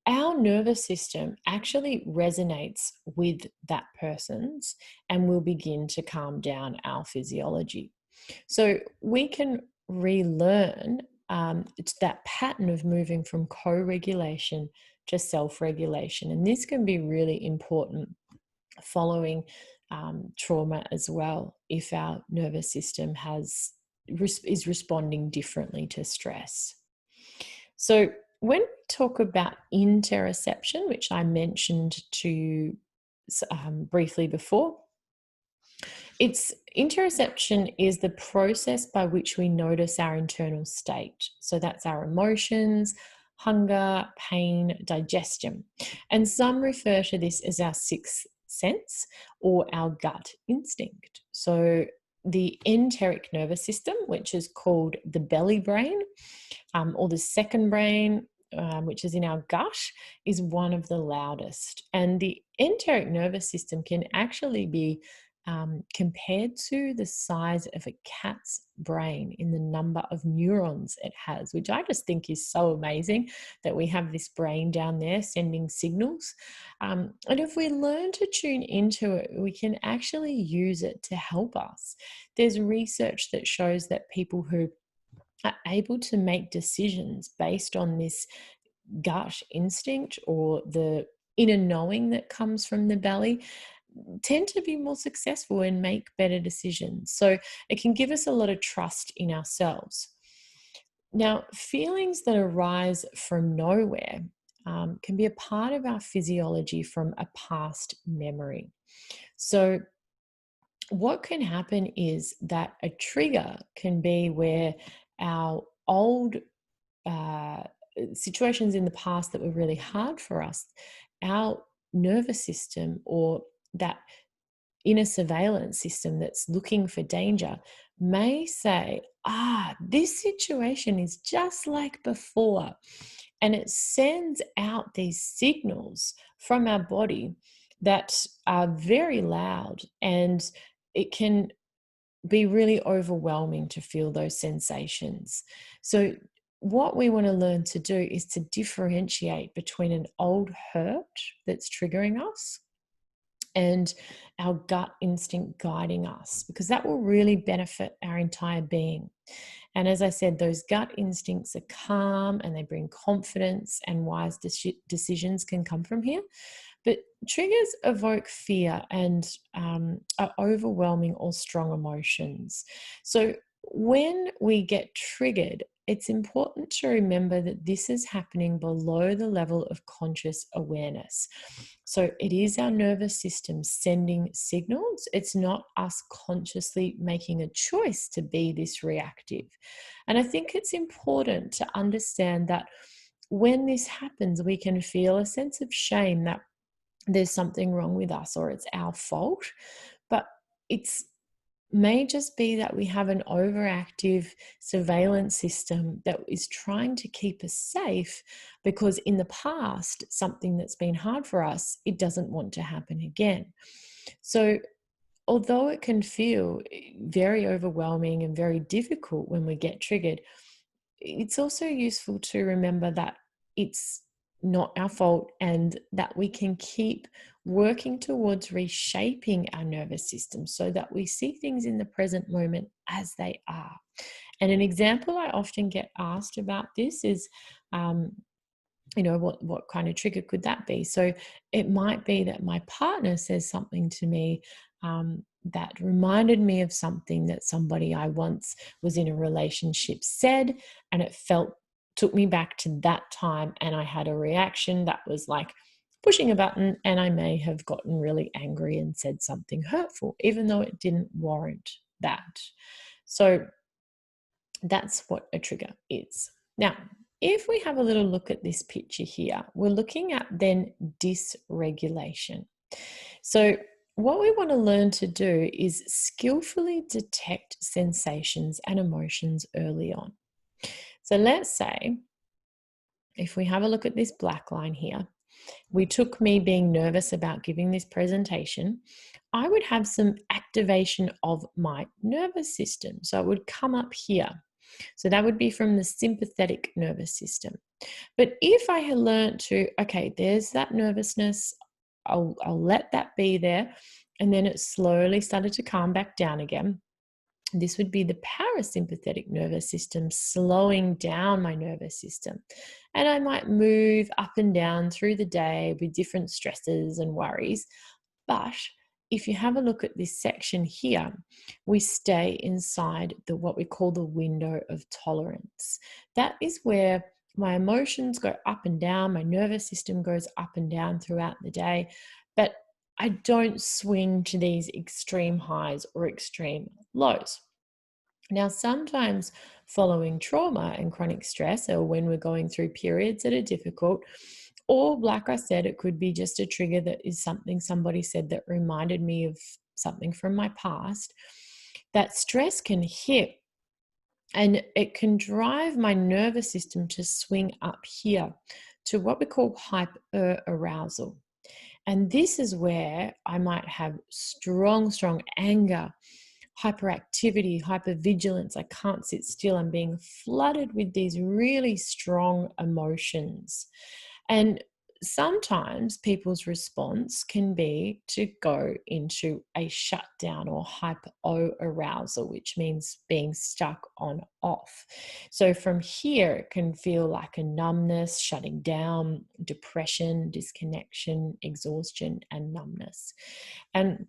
our nervous system actually resonates with that person's and will begin to calm down our physiology. So we can relearn it's that pattern of moving from co-regulation to self-regulation. And this can be really important following trauma as well, if our nervous system is responding differently to stress. So when we talk about interoception, which I mentioned to you briefly before, interoception is the process by which we notice our internal state. So that's our emotions, hunger, pain, digestion. And some refer to this as our sixth sense or our gut instinct. So the enteric nervous system, which is called the belly brain, or the second brain, which is in our gut, is one of the loudest. And the enteric nervous system can actually be compared to the size of a cat's brain in the number of neurons it has, which I just think is so amazing that we have this brain down there sending signals. And if we learn to tune into it, we can actually use it to help us. There's research that shows that people who are able to make decisions based on this gut instinct or the inner knowing that comes from the belly tend to be more successful and make better decisions. So it can give us a lot of trust in ourselves. Now, feelings that arise from nowhere can be a part of our physiology from a past memory. So what can happen is that a trigger can be where our old uh, situations in the past that were really hard for us, our nervous system or that inner surveillance system that's looking for danger may say, this situation is just like before. And it sends out these signals from our body that are very loud, and it can be really overwhelming to feel those sensations. So, what we want to learn to do is to differentiate between an old hurt that's triggering us and our gut instinct guiding us, because that will really benefit our entire being. And as I said, those gut instincts are calm and they bring confidence, and wise decisions can come from here. But triggers evoke fear and are overwhelming or strong emotions. So when we get triggered, it's important to remember that this is happening below the level of conscious awareness. So it is our nervous system sending signals. It's not us consciously making a choice to be this reactive. And I think it's important to understand that when this happens, we can feel a sense of shame that there's something wrong with us or it's our fault. But it's may just be that we have an overactive surveillance system that is trying to keep us safe, because in the past, something that's been hard for us, it doesn't want to happen again. So although it can feel very overwhelming and very difficult when we get triggered, it's also useful to remember that it's not our fault and that we can keep working towards reshaping our nervous system so that we see things in the present moment as they are. And an example I often get asked about this is, what kind of trigger could that be? So it might be that my partner says something to me that reminded me of something that somebody I once was in a relationship said, and it took me back to that time, and I had a reaction that was like pushing a button, and I may have gotten really angry and said something hurtful, even though it didn't warrant that. So that's what a trigger is. Now, if we have a little look at this picture here, we're looking at then dysregulation. So what we want to learn to do is skillfully detect sensations and emotions early on. So let's say, if we have a look at this black line here, we took me being nervous about giving this presentation, I would have some activation of my nervous system. So it would come up here. So that would be from the sympathetic nervous system. But if I had learned to, okay, there's that nervousness, I'll let that be there, and then it slowly started to calm back down again. This would be the parasympathetic nervous system slowing down my nervous system. And I might move up and down through the day with different stresses and worries. But if you have a look at this section here, we stay inside what we call the window of tolerance. That is where my emotions go up and down, my nervous system goes up and down throughout the day, but I don't swing to these extreme highs or extreme lows. Now, sometimes following trauma and chronic stress, or when we're going through periods that are difficult, or like I said, it could be just a trigger that is something somebody said that reminded me of something from my past, that stress can hit and it can drive my nervous system to swing up here to what we call hyperarousal. And this is where I might have strong anger, hyperactivity, hypervigilance. I can't sit still. I'm being flooded with these really strong emotions. And sometimes people's response can be to go into a shutdown or hyperarousal, which means being stuck on off. So from here, it can feel like a numbness, shutting down, depression, disconnection, exhaustion, and numbness. And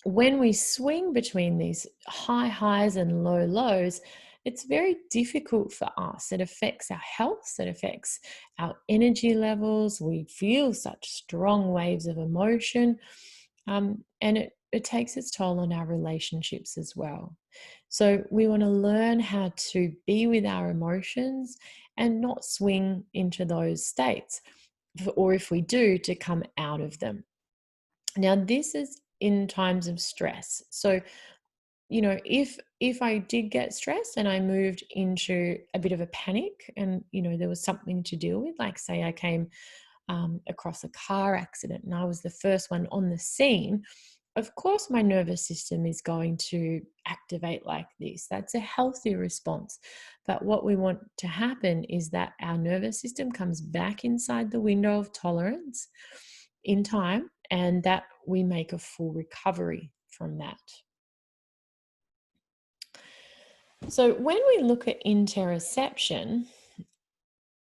when we swing between these high highs and low lows, it's very difficult for us. It affects our health, it affects our energy levels. We feel such strong waves of emotion. And it it takes its toll on our relationships as well. So we want to learn how to be with our emotions and not swing into those states, or if we do, to come out of them. Now, this is in times of stress. So, if I did get stressed and I moved into a bit of a panic, and there was something to deal with, like say I came across a car accident and I was the first one on the scene, of course my nervous system is going to activate like this. That's a healthy response. But what we want to happen is that our nervous system comes back inside the window of tolerance in time, and that we make a full recovery from that. So when we look at interoception,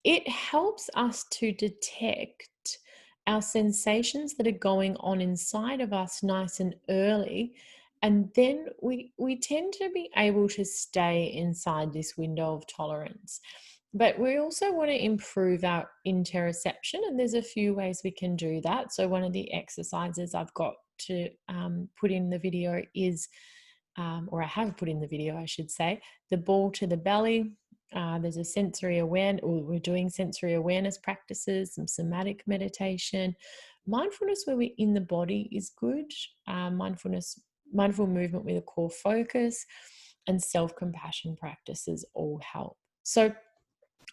it helps us to detect our sensations that are going on inside of us nice and early. And then we tend to be able to stay inside this window of tolerance. But we also want to improve our interoception, and there's a few ways we can do that. So one of the exercises I've got to put in the video is, or I have put in the video, I should say, the ball to the belly. There's a sensory awareness, or we're doing sensory awareness practices, some somatic meditation. Mindfulness where we're in the body is good. Mindful movement with a core focus, and self-compassion practices all help. So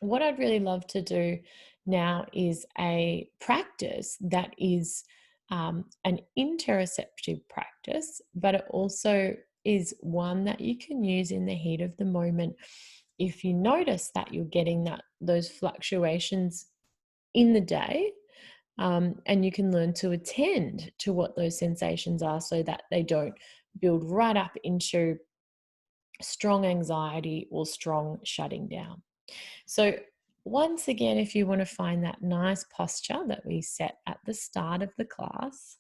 what I'd really love to do now is a practice that is an interoceptive practice, but it also is one that you can use in the heat of the moment if you notice that you're getting those fluctuations in the day. And you can learn to attend to what those sensations are so that they don't build right up into strong anxiety or strong shutting down. So once again, if you want to find that nice posture that we set at the start of the class,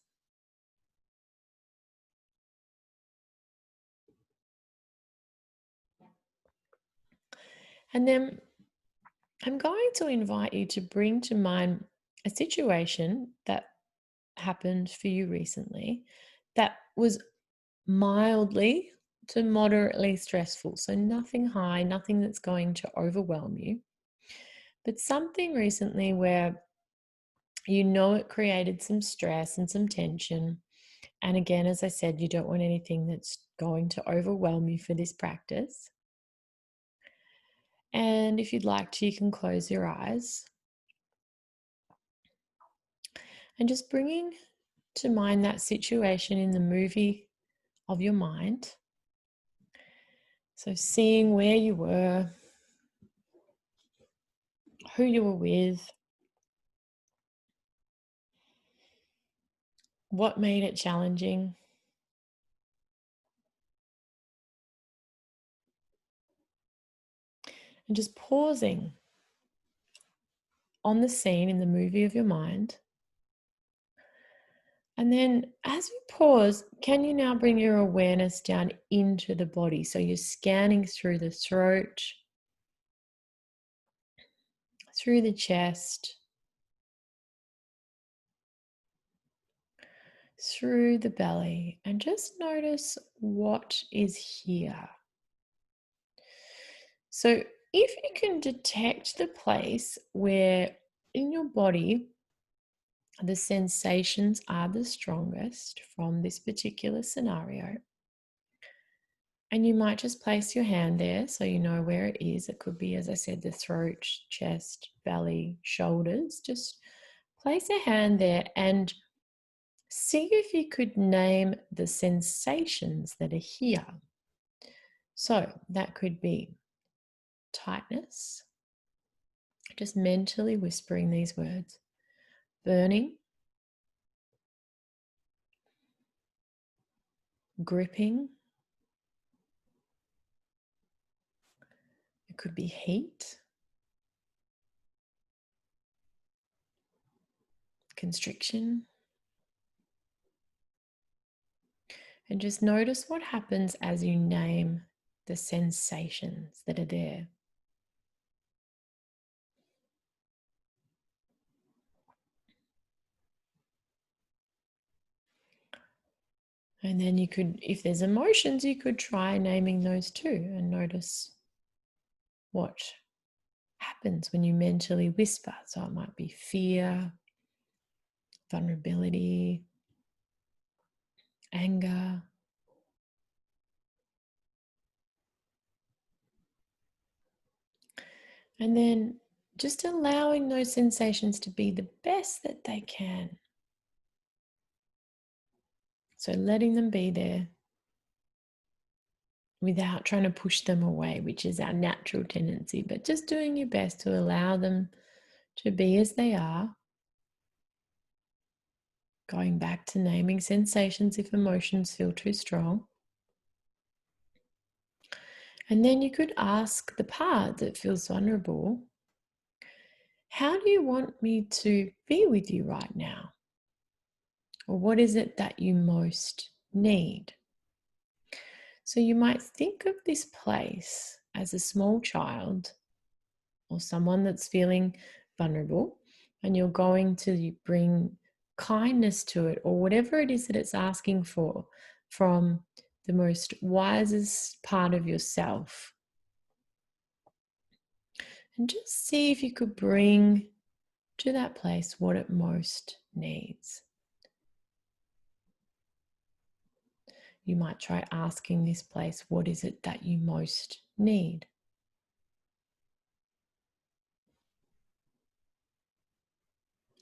and then I'm going to invite you to bring to mind a situation that happened for you recently that was mildly to moderately stressful. So nothing high, nothing that's going to overwhelm you, but something recently where it created some stress and some tension. And again, as I said, you don't want anything that's going to overwhelm you for this practice. And if you'd like to, you can close your eyes. And just bringing to mind that situation in the movie of your mind. So seeing where you were, who you were with, what made it challenging, and just pausing on the scene in the movie of your mind. And then as you pause, can you now bring your awareness down into the body? So you're scanning through the throat, through the chest, through the belly, and just notice what is here. So if you can detect the place where in your body the sensations are the strongest from this particular scenario, and you might just place your hand there so you know where it is. It could be, as I said, the throat, chest, belly, shoulders. Just place a hand there and see if you could name the sensations that are here. So that could be tightness, just mentally whispering these words, burning, gripping. It could be heat, constriction. And just notice what happens as you name the sensations that are there. And then you could, if there's emotions, you could try naming those too and notice what happens when you mentally whisper. So it might be fear, vulnerability, anger. And then just allowing those sensations to be the best that they can. So letting them be there without trying to push them away, which is our natural tendency, but just doing your best to allow them to be as they are. Going back to naming sensations if emotions feel too strong. And then you could ask the part that feels vulnerable, how do you want me to be with you right now? Or what is it that you most need? So you might think of this place as a small child or someone that's feeling vulnerable, and you're going to bring kindness to it or whatever it is that it's asking for from the most wisest part of yourself. And just see if you could bring to that place what it most needs. You might try asking this place, what is it that you most need?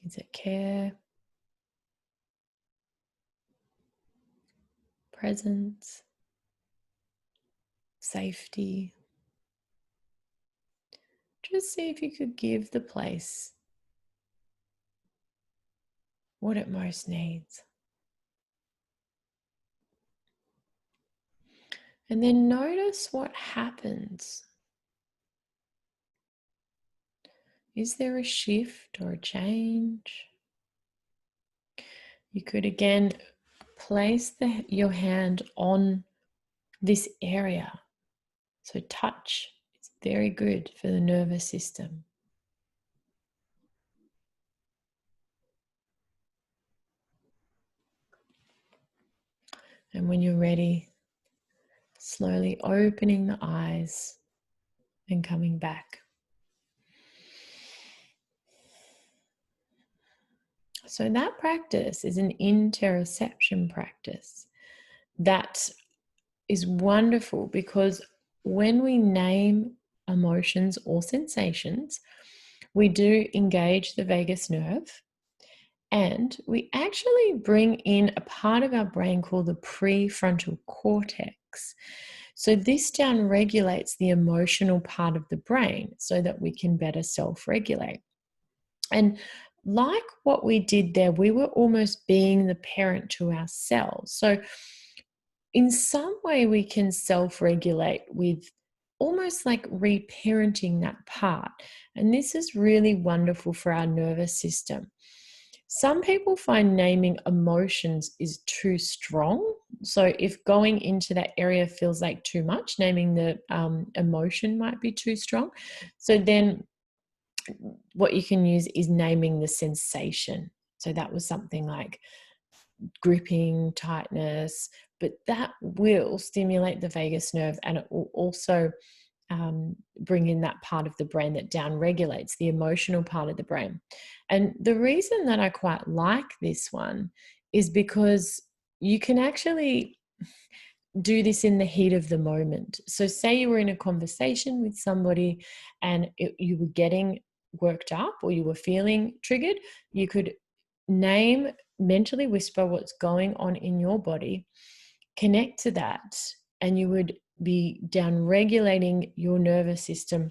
Is it care, presence, safety? Just see if you could give the place what it most needs. And then notice what happens. Is there a shift or a change? You could again place your hand on this area. So touch, it's very good for the nervous system. And when you're ready, slowly opening the eyes and coming back. So that practice is an interoception practice that is wonderful because when we name emotions or sensations, we do engage the vagus nerve, and we actually bring in a part of our brain called the prefrontal cortex. So this down regulates the emotional part of the brain so that we can better self-regulate. And like what we did there, we were almost being the parent to ourselves. So in some way, we can self-regulate with almost like reparenting that part. And this is really wonderful for our nervous system. Some people find naming emotions is too strong. So if going into that area feels like too much, naming the emotion might be too strong. So then what you can use is naming the sensation. So that was something like gripping, tightness, but that will stimulate the vagus nerve, and it will also bring in that part of the brain that down regulates the emotional part of the brain. And the reason that I quite like this one is because you can actually do this in the heat of the moment. So say you were in a conversation with somebody and you were getting worked up or you were feeling triggered, you could name, mentally whisper what's going on in your body, connect to that, and you would be down regulating your nervous system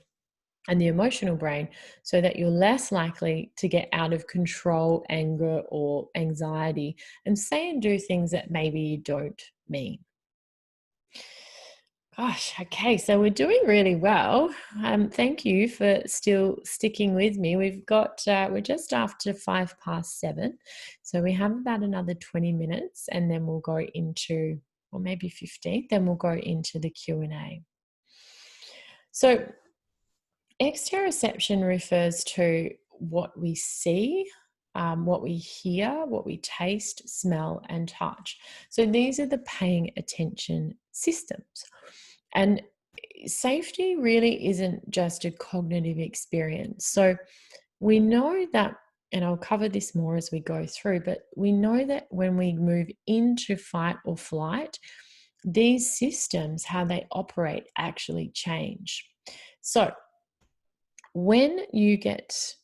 and the emotional brain so that you're less likely to get out of control, anger, or anxiety and say and do things that maybe you don't mean. Gosh, okay, so we're doing really well. Thank you for still sticking with me. We're just after 7:05, so we have about another 20 minutes, and then we'll go into, or maybe 15, then we'll go into the Q&A. So exteroception refers to what we see what we hear, what we taste, smell, and touch. So these are the paying attention systems. And safety really isn't just a cognitive experience. So we know that, and I'll cover this more as we go through, but we know that when we move into fight or flight, these systems, how they operate, actually change. So when you get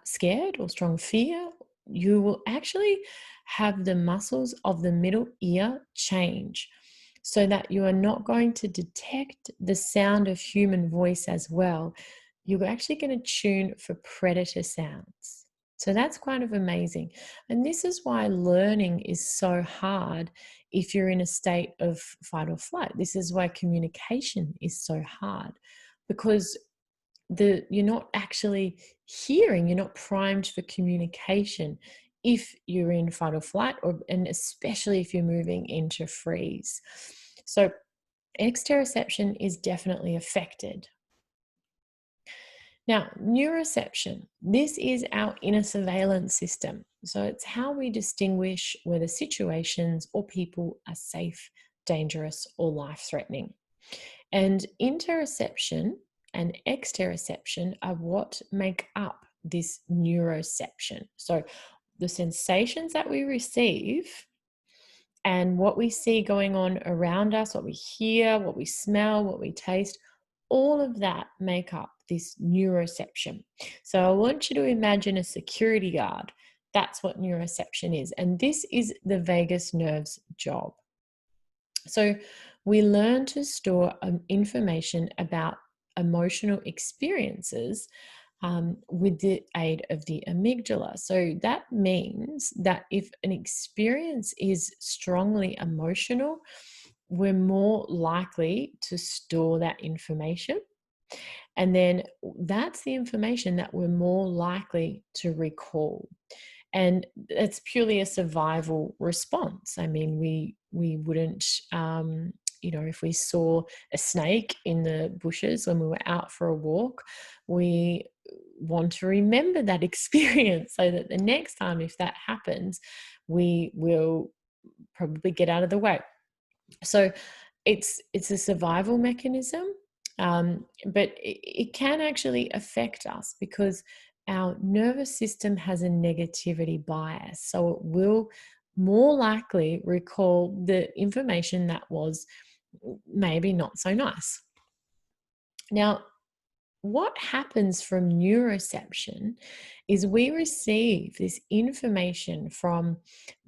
scared or strong fear, you will actually have the muscles of the middle ear change so that you are not going to detect the sound of human voice as well. You're actually going to tune for predator sounds. So that's kind of amazing. And this is why learning is so hard if you're in a state of fight or flight. This is why communication is so hard, because you're not actually hearing, you're not primed for communication if you're in fight or flight, and especially if you're moving into freeze. So exteroception is definitely affected. Now, neuroception, this is our inner surveillance system. So it's how we distinguish whether situations or people are safe, dangerous, or life-threatening. And interoception and exteroception are what make up this neuroception. So the sensations that we receive and what we see going on around us, what we hear, what we smell, what we taste, all of that make up this neuroception. So I want you to imagine a security guard. That's what neuroception is. And this is the vagus nerve's job. So we learn to store information about emotional experiences with the aid of the amygdala. So that means that if an experience is strongly emotional, we're more likely to store that information. And then that's the information that we're more likely to recall. And it's purely a survival response. I mean, we wouldn't, if we saw a snake in the bushes when we were out for a walk, we want to remember that experience so that the next time, if that happens, we will probably get out of the way. So it's a survival mechanism, but it can actually affect us because our nervous system has a negativity bias. So it will more likely recall the information that was maybe not so nice. Now, what happens from neuroception is we receive this information from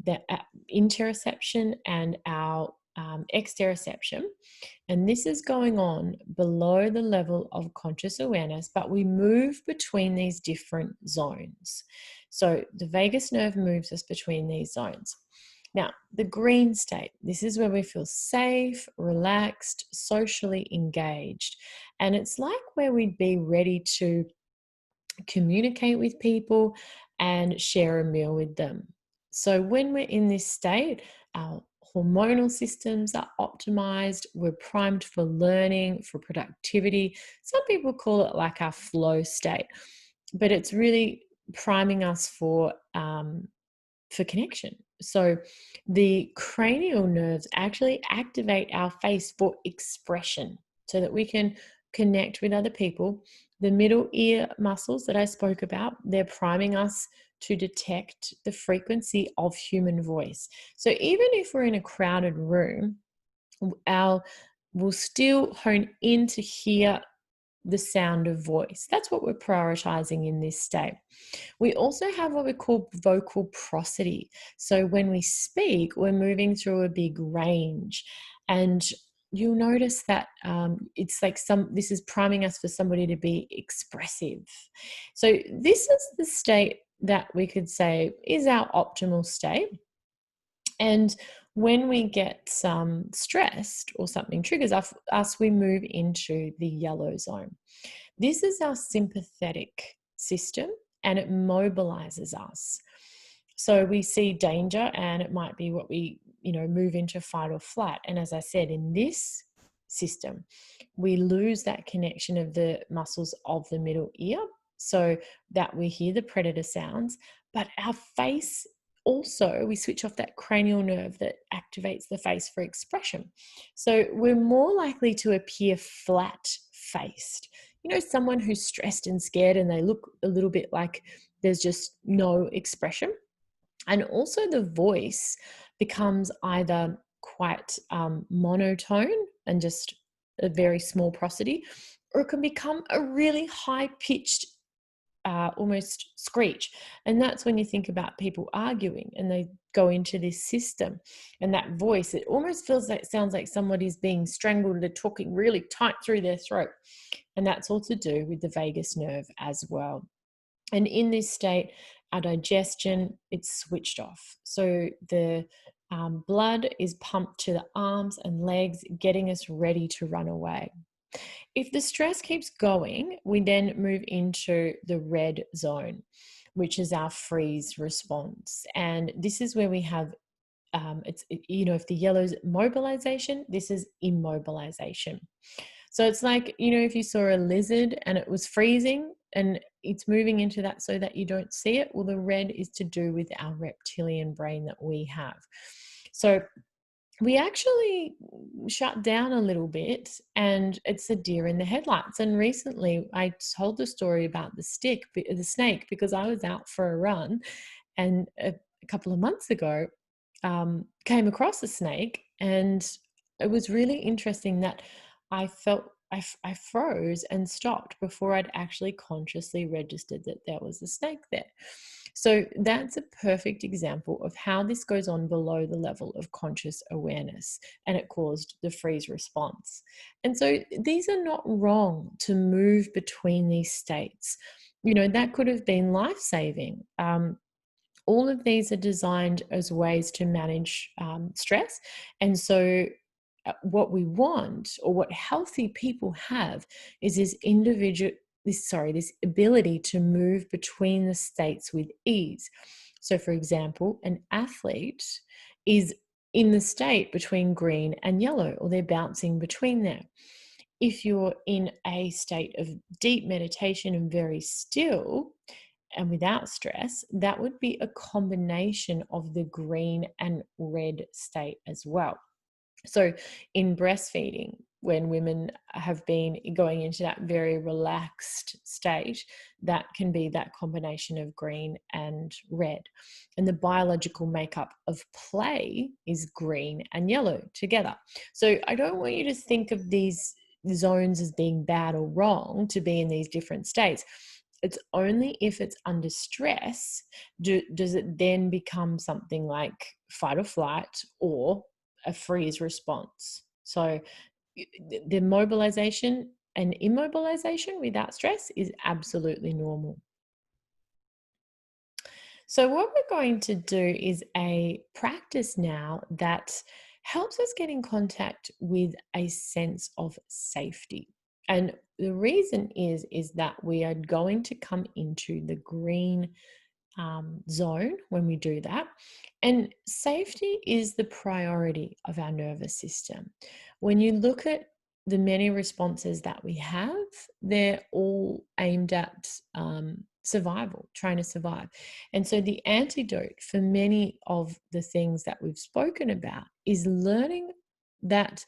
the interoception and our exteroception, and this is going on below the level of conscious awareness, but we move between these different zones. So the vagus nerve moves us between these zones. Now, the green state, this is where we feel safe, relaxed, socially engaged. And it's like where we'd be ready to communicate with people and share a meal with them. So when we're in this state, our hormonal systems are optimized, we're primed for learning, for productivity. Some people call it like our flow state, but it's really priming us for connection. So the cranial nerves actually activate our face for expression so that we can connect with other people. The middle ear muscles that I spoke about, they're priming us to detect the frequency of human voice. So even if we're in a crowded room, we'll still hone in to hear the sound of voice. That's what we're prioritizing in this state. We also have what we call vocal prosody. So when we speak, we're moving through a big range, and you'll notice that it's like this is priming us for somebody to be expressive. So this is the state that we could say is our optimal state. And when we get stressed or something triggers us, we move into the yellow zone. This is our sympathetic system, and it mobilizes us. So we see danger, and it might be what we, move into fight or flight. And as I said, in this system, we lose that connection of the muscles of the middle ear. so that we hear the predator sounds, but our face also, we switch off that cranial nerve that activates the face for expression. So we're more likely to appear flat faced. Someone who's stressed and scared and they look a little bit like there's just no expression. And also the voice becomes either quite monotone and just a very small prosody, or it can become a really high pitched almost screech. And that's when you think about people arguing and they go into this system, and that voice, it almost sounds like somebody's being strangled. They're talking really tight through their throat. And that's all to do with the vagus nerve as well. And in this state, our digestion, it's switched off. So the blood is pumped to the arms and legs, getting us ready to run away. If the stress keeps going, we then move into the red zone, which is our freeze response. And this is where we have if the yellow is mobilization, this is immobilization. So it's like, if you saw a lizard and it was freezing and it's moving into that so that you don't see it, well, the red is to do with our reptilian brain that we have. So we actually shut down a little bit, and it's a deer in the headlights. And recently I told the story about the snake, because I was out for a run, and a couple of months ago came across a snake, and it was really interesting that I felt I froze and stopped before I'd actually consciously registered that there was a snake there. So that's a perfect example of how this goes on below the level of conscious awareness, and it caused the freeze response. And so these are not wrong to move between these states. That could have been life-saving. All of these are designed as ways to manage stress. And so what we want, or what healthy people have, is this ability to move between the states with ease. So for example, an athlete is in the state between green and yellow, or they're bouncing between there. If you're in a state of deep meditation and very still and without stress, that would be a combination of the green and red state as well. So in breastfeeding, when women have been going into that very relaxed state, that can be that combination of green and red. And the biological makeup of play is green and yellow together. So I don't want you to think of these zones as being bad or wrong to be in these different states. It's only if it's under stress does it then become something like fight or flight or a freeze response. So the mobilization and immobilization without stress is absolutely normal. So what we're going to do is a practice now that helps us get in contact with a sense of safety. And the reason is that we are going to come into the green zone when we do that. And safety is the priority of our nervous system. When you look at the many responses that we have, they're all aimed at survival, trying to survive. And so the antidote for many of the things that we've spoken about is learning that,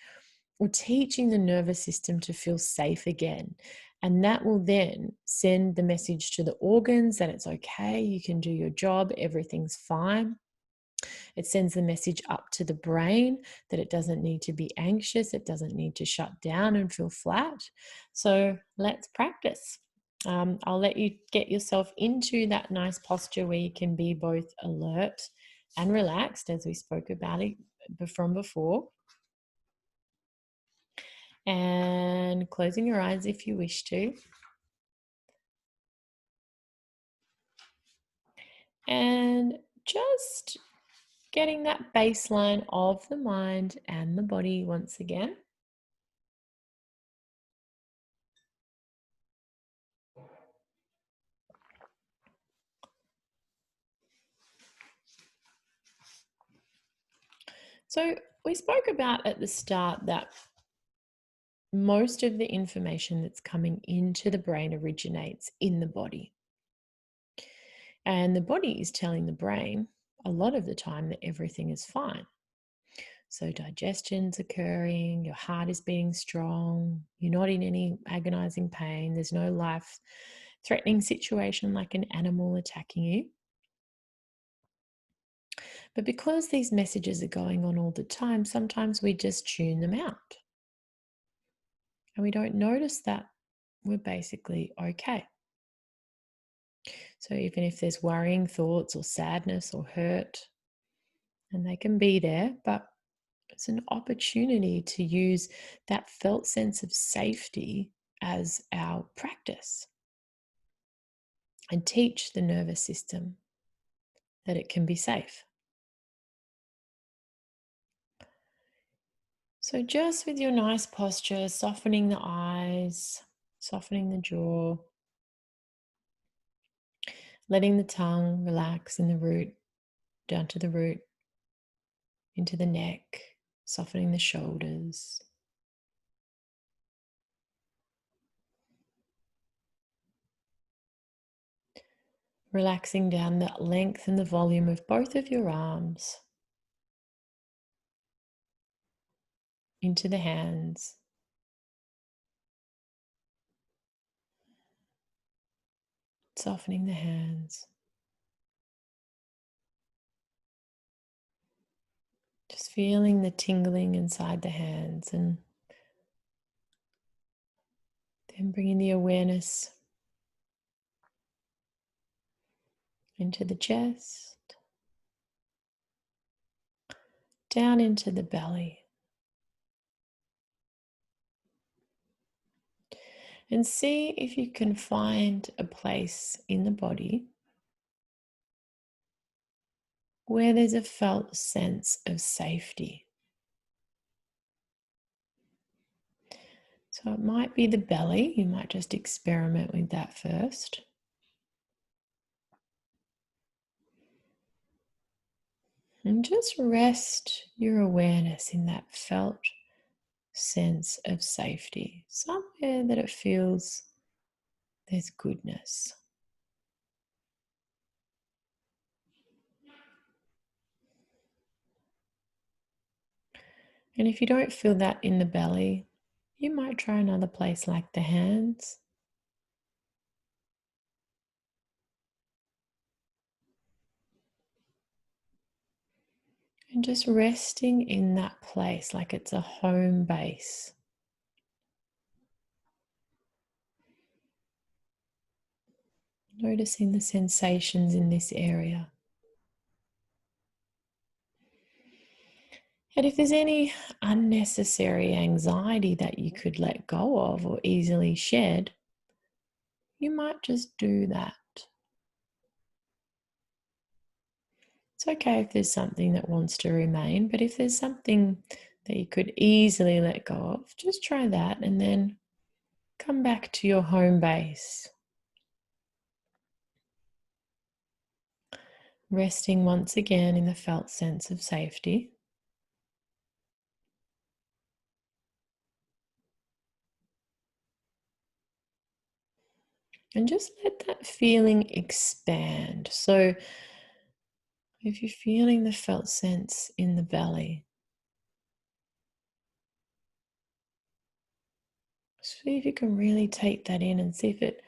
or teaching the nervous system to feel safe again. And that will then send the message to the organs that it's okay, you can do your job, everything's fine. It sends the message up to the brain that it doesn't need to be anxious, it doesn't need to shut down and feel flat. So let's practice. I'll let you get yourself into that nice posture where you can be both alert and relaxed, as we spoke about it from before. And closing your eyes if you wish to. And just getting that baseline of the mind and the body once again. So we spoke about at the start that Most of the information that's coming into the brain originates in the body. And the body is telling the brain a lot of the time that everything is fine. So digestion's occurring, your heart is beating strong, you're not in any agonizing pain, there's no life threatening situation like an animal attacking you. But because these messages are going on all the time, sometimes we just tune them out and we don't notice that we're basically okay. So even if there's worrying thoughts or sadness or hurt, and they can be there, but it's an opportunity to use that felt sense of safety as our practice and teach the nervous system that it can be safe. So, just with your nice posture, softening the eyes, softening the jaw, letting the tongue relax in the root, down to the root, into the neck, softening the shoulders. Relaxing down the length and the volume of both of your arms into the hands. Softening the hands. Just feeling the tingling inside the hands, and then bringing the awareness into the chest, down into the belly. And see if you can find a place in the body where there's a felt sense of safety. So it might be the belly. You might just experiment with that first. And just rest your awareness in that felt sense of safety, somewhere that it feels there's goodness. And if you don't feel that in the belly, you might try another place like the hands. And just resting in that place like it's a home base. Noticing the sensations in this area. And if there's any unnecessary anxiety that you could let go of or easily shed, you might just do that. It's okay if there's something that wants to remain, but if there's something that you could easily let go of, just try that and then come back to your home base. Resting once again in the felt sense of safety. And just let that feeling expand. So if you're feeling the felt sense in the belly, see if you can really take that in and see if it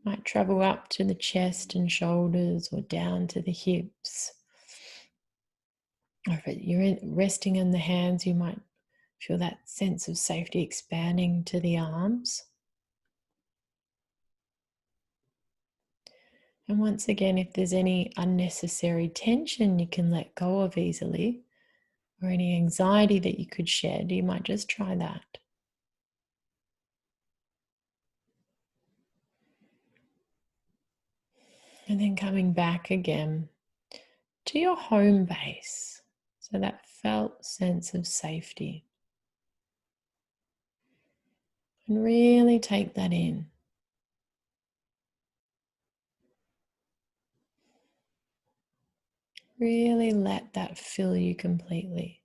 might travel up to the chest and shoulders or down to the hips. Or if you're resting in the hands, you might feel that sense of safety expanding to the arms. And once again, if there's any unnecessary tension you can let go of easily, or any anxiety that you could shed, you might just try that. And then coming back again to your home base. So that felt sense of safety. And really take that in. Really let that fill you completely.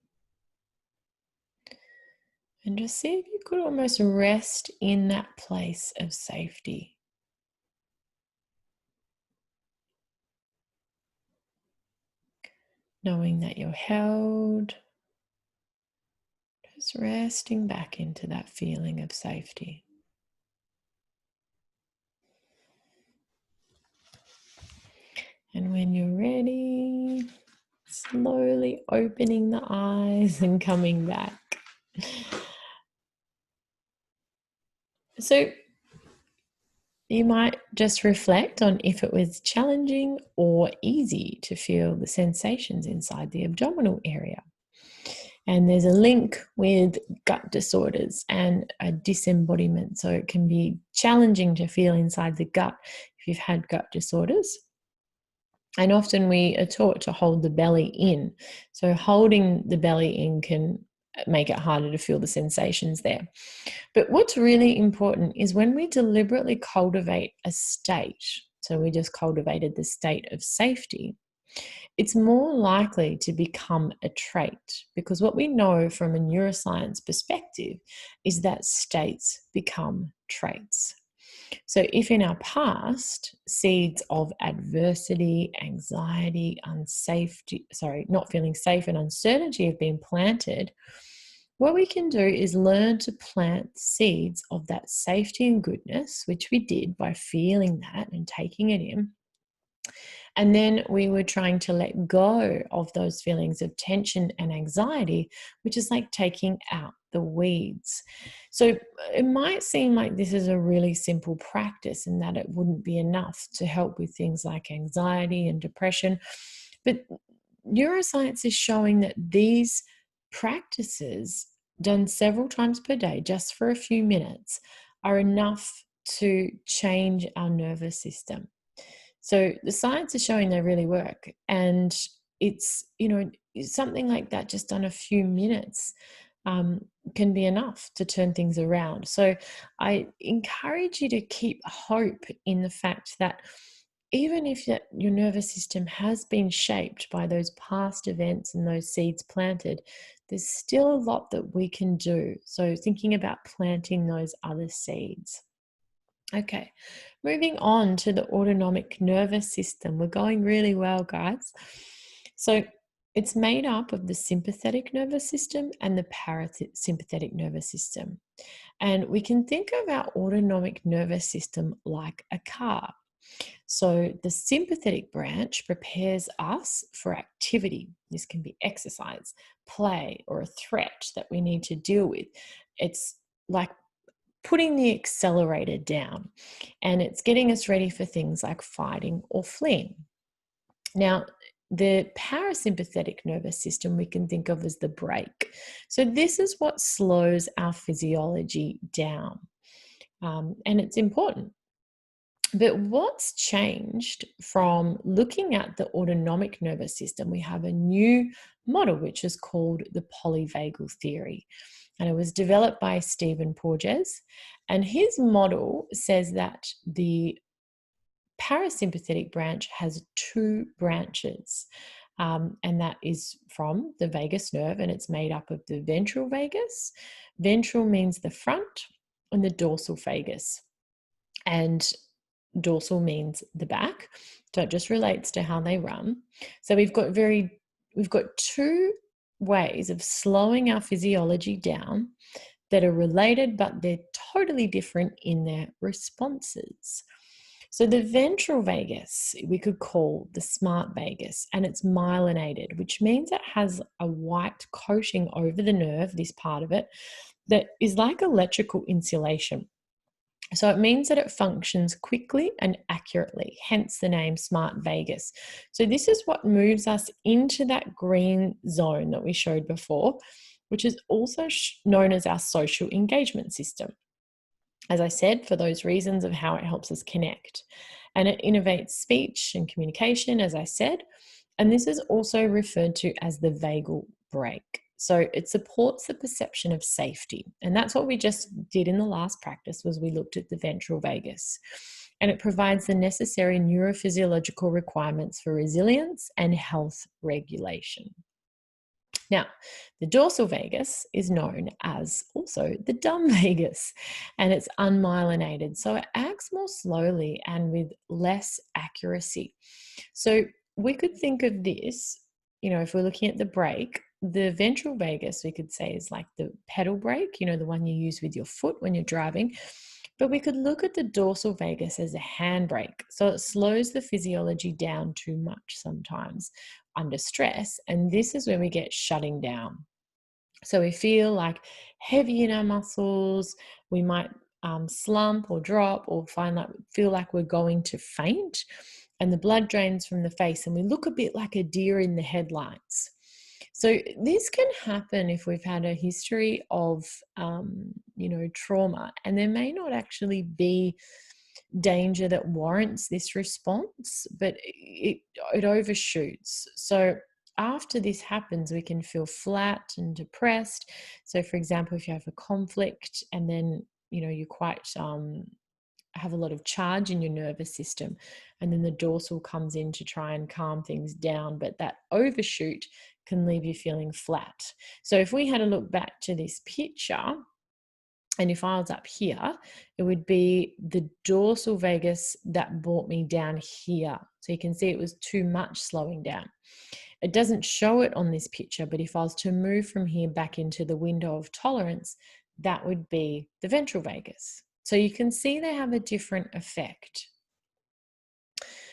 And just see if you could almost rest in that place of safety. Knowing that you're held, just resting back into that feeling of safety. And when you're ready, slowly opening the eyes and coming back. So you might just reflect on if it was challenging or easy to feel the sensations inside the abdominal area. And there's a link with gut disorders and a disembodiment. So it can be challenging to feel inside the gut if you've had gut disorders. And often we are taught to hold the belly in. So holding the belly in can make it harder to feel the sensations there. But what's really important is when we deliberately cultivate a state, so we just cultivated the state of safety, it's more likely to become a trait, because what we know from a neuroscience perspective is that states become traits. So if in our past seeds of adversity, anxiety, not feeling safe and uncertainty have been planted, what we can do is learn to plant seeds of that safety and goodness, which we did by feeling that and taking it in. And then we were trying to let go of those feelings of tension and anxiety, which is like taking out the weeds. So it might seem like this is a really simple practice and that it wouldn't be enough to help with things like anxiety and depression. But neuroscience is showing that these practices, done several times per day, just for a few minutes, are enough to change our nervous system. So the science is showing they really work. And it's, something like that just done a few minutes can be enough to turn things around. So I encourage you to keep hope in the fact that even if your nervous system has been shaped by those past events and those seeds planted, there's still a lot that we can do. So thinking about planting those other seeds. Okay, moving on to the autonomic nervous system. We're going really well, guys. So it's made up of the sympathetic nervous system and the parasympathetic nervous system. And we can think of our autonomic nervous system like a car. So the sympathetic branch prepares us for activity. This can be exercise, play, or a threat that we need to deal with. It's like putting the accelerator down, and it's getting us ready for things like fighting or fleeing. Now, the parasympathetic nervous system we can think of as the brake. So this is what slows our physiology down, and it's important. But what's changed from looking at the autonomic nervous system? We have a new model, which is called the polyvagal theory. And it was developed by Stephen Porges. And his model says that the parasympathetic branch has two branches. And that is from the vagus nerve, and it's made up of the ventral vagus. Ventral means the front, and the dorsal vagus. And dorsal means the back. So it just relates to how they run. So we've got two ways of slowing our physiology down that are related, but they're totally different in their responses. So the ventral vagus, we could call the smart vagus, and it's myelinated, which means it has a white coating over the nerve, this part of it, that is like electrical insulation. So it means that it functions quickly and accurately, hence the name smart vagus. So this is what moves us into that green zone that we showed before, which is also known as our social engagement system. As I said, for those reasons of how it helps us connect. And it innovates speech and communication, as I said. And this is also referred to as the vagal brake. So it supports the perception of safety. And that's what we just did in the last practice, was we looked at the ventral vagus. And it provides the necessary neurophysiological requirements for resilience and health regulation. Now, the dorsal vagus is known as also the dumb vagus, and it's unmyelinated. So it acts more slowly and with less accuracy. So we could think of this, if we're looking at the brake, the ventral vagus, we could say, is like the pedal brake, the one you use with your foot when you're driving. But we could look at the dorsal vagus as a handbrake. So it slows the physiology down too much sometimes under stress. And this is when we get shutting down. So we feel like heavy in our muscles. We might slump or drop or feel like we're going to faint. And the blood drains from the face and we look a bit like a deer in the headlights. So this can happen if we've had a history of, trauma, and there may not actually be danger that warrants this response, but it overshoots. So after this happens, we can feel flat and depressed. So for example, if you have a conflict and then, you quite have a lot of charge in your nervous system, and then the dorsal comes in to try and calm things down, but that overshoot can leave you feeling flat. So if we had a look back to this picture, and if I was up here, it would be the dorsal vagus that brought me down here. So you can see it was too much slowing down. It doesn't show it on this picture, but if I was to move from here back into the window of tolerance, that would be the ventral vagus. So you can see they have a different effect.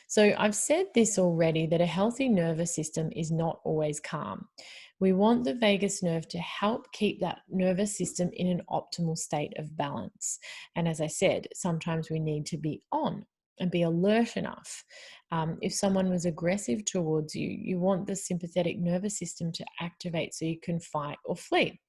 So I've said this already, that a healthy nervous system is not always calm. We want the vagus nerve to help keep that nervous system in an optimal state of balance. And as I said, sometimes we need to be on and be alert enough. If someone was aggressive towards you, you want the sympathetic nervous system to activate so you can fight or flee.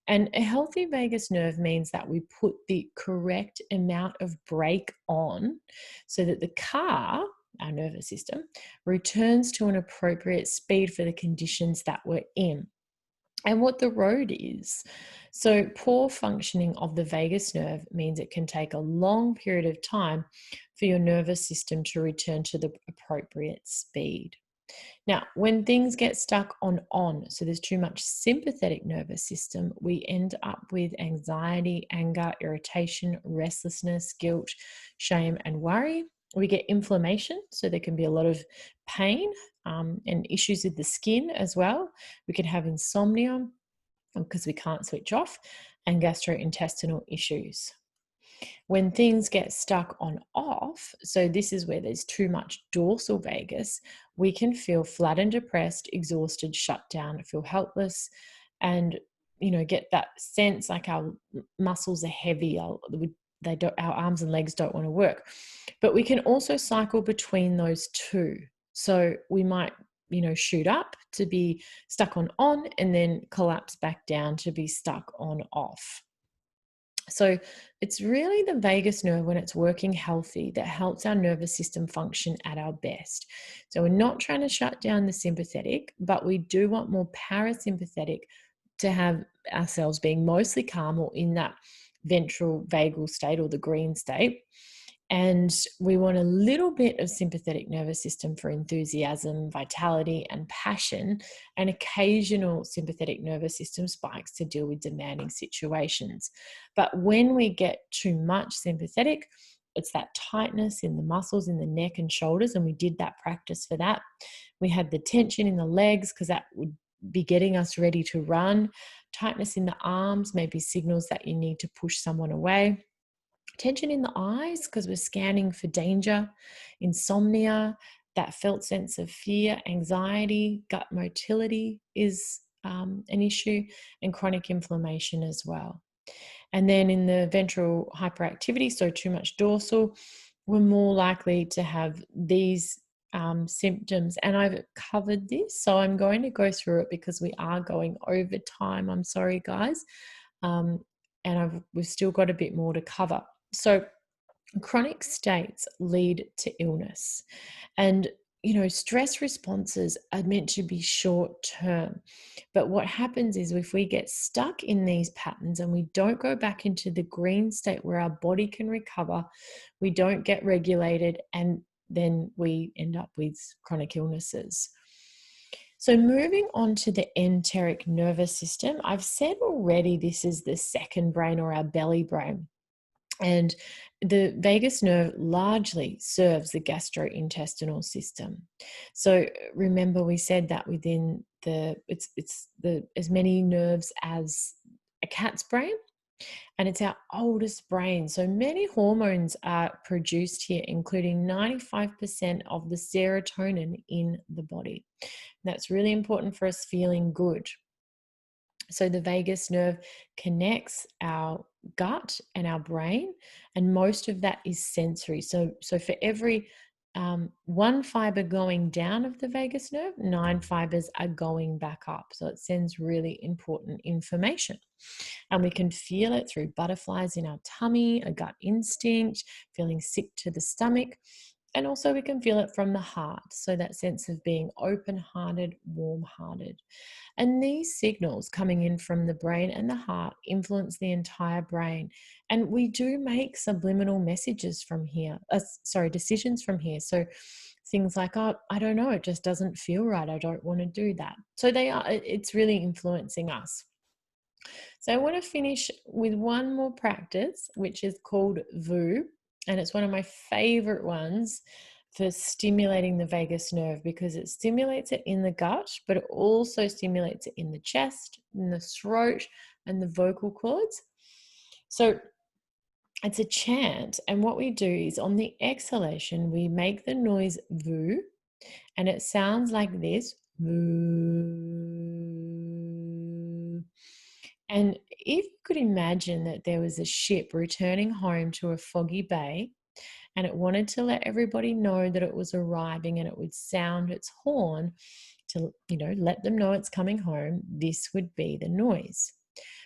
And a healthy vagus nerve means that we put the correct amount of brake on so that the car, our nervous system, returns to an appropriate speed for the conditions that we're in and what the road is. So poor functioning of the vagus nerve means it can take a long period of time for your nervous system to return to the appropriate speed. Now, when things get stuck on, so there's too much sympathetic nervous system, we end up with anxiety, anger, irritation, restlessness, guilt, shame, and worry. We get inflammation, so there can be a lot of pain and issues with the skin as well. We can have insomnia because we can't switch off, and gastrointestinal issues. When things get stuck on off, so this is where there's too much dorsal vagus, we can feel flat and depressed, exhausted, shut down, feel helpless, and get that sense like our muscles are heavy, our arms and legs don't want to work. But we can also cycle between those two. So we might shoot up to be stuck on and then collapse back down to be stuck on off. So it's really the vagus nerve, when it's working healthy, that helps our nervous system function at our best. So we're not trying to shut down the sympathetic, but we do want more parasympathetic to have ourselves being mostly calm or in that ventral vagal state or the green state. And we want a little bit of sympathetic nervous system for enthusiasm, vitality, and passion, and occasional sympathetic nervous system spikes to deal with demanding situations. But when we get too much sympathetic, it's that tightness in the muscles in the neck and shoulders, and we did that practice for that. We had the tension in the legs because that would be getting us ready to run. Tightness in the arms, maybe signals that you need to push someone away. Tension in the eyes because we're scanning for danger, insomnia, that felt sense of fear, anxiety, gut motility is an issue, and chronic inflammation as well. And then in the ventral hyperactivity, so too much dorsal, we're more likely to have these symptoms. And I've covered this, so I'm going to go through it because we are going over time. I'm sorry, guys. And we've still got a bit more to cover. So chronic states lead to illness, and stress responses are meant to be short term. But what happens is if we get stuck in these patterns and we don't go back into the green state where our body can recover, we don't get regulated, and then we end up with chronic illnesses. So moving on to the enteric nervous system, I've said already this is the second brain, or our belly brain. And the vagus nerve largely serves the gastrointestinal system. So remember, we said that within it's the as many nerves as a cat's brain, and it's our oldest brain. So many hormones are produced here, including 95% of the serotonin in the body. That's really important for us feeling good. So the vagus nerve connects our gut and our brain, and most of that is sensory. So for every one fiber going down of the vagus nerve, 9 fibers are going back up. So it sends really important information. And we can feel it through butterflies in our tummy, a gut instinct, feeling sick to the stomach. And also we can feel it from the heart. So that sense of being open-hearted, warm-hearted. And these signals coming in from the brain and the heart influence the entire brain. And we do make subliminal messages from here, decisions from here. So things like, oh, I don't know, it just doesn't feel right. I don't want to do that. So it's really influencing us. So I want to finish with one more practice, which is called VU. And it's one of my favorite ones for stimulating the vagus nerve, because it stimulates it in the gut, but it also stimulates it in the chest, in the throat, and the vocal cords. So it's a chant. And what we do is on the exhalation, we make the noise VU, and it sounds like this. VU. And if you could imagine that there was a ship returning home to a foggy bay, and it wanted to let everybody know that it was arriving, and it would sound its horn to, let them know it's coming home, this would be the noise.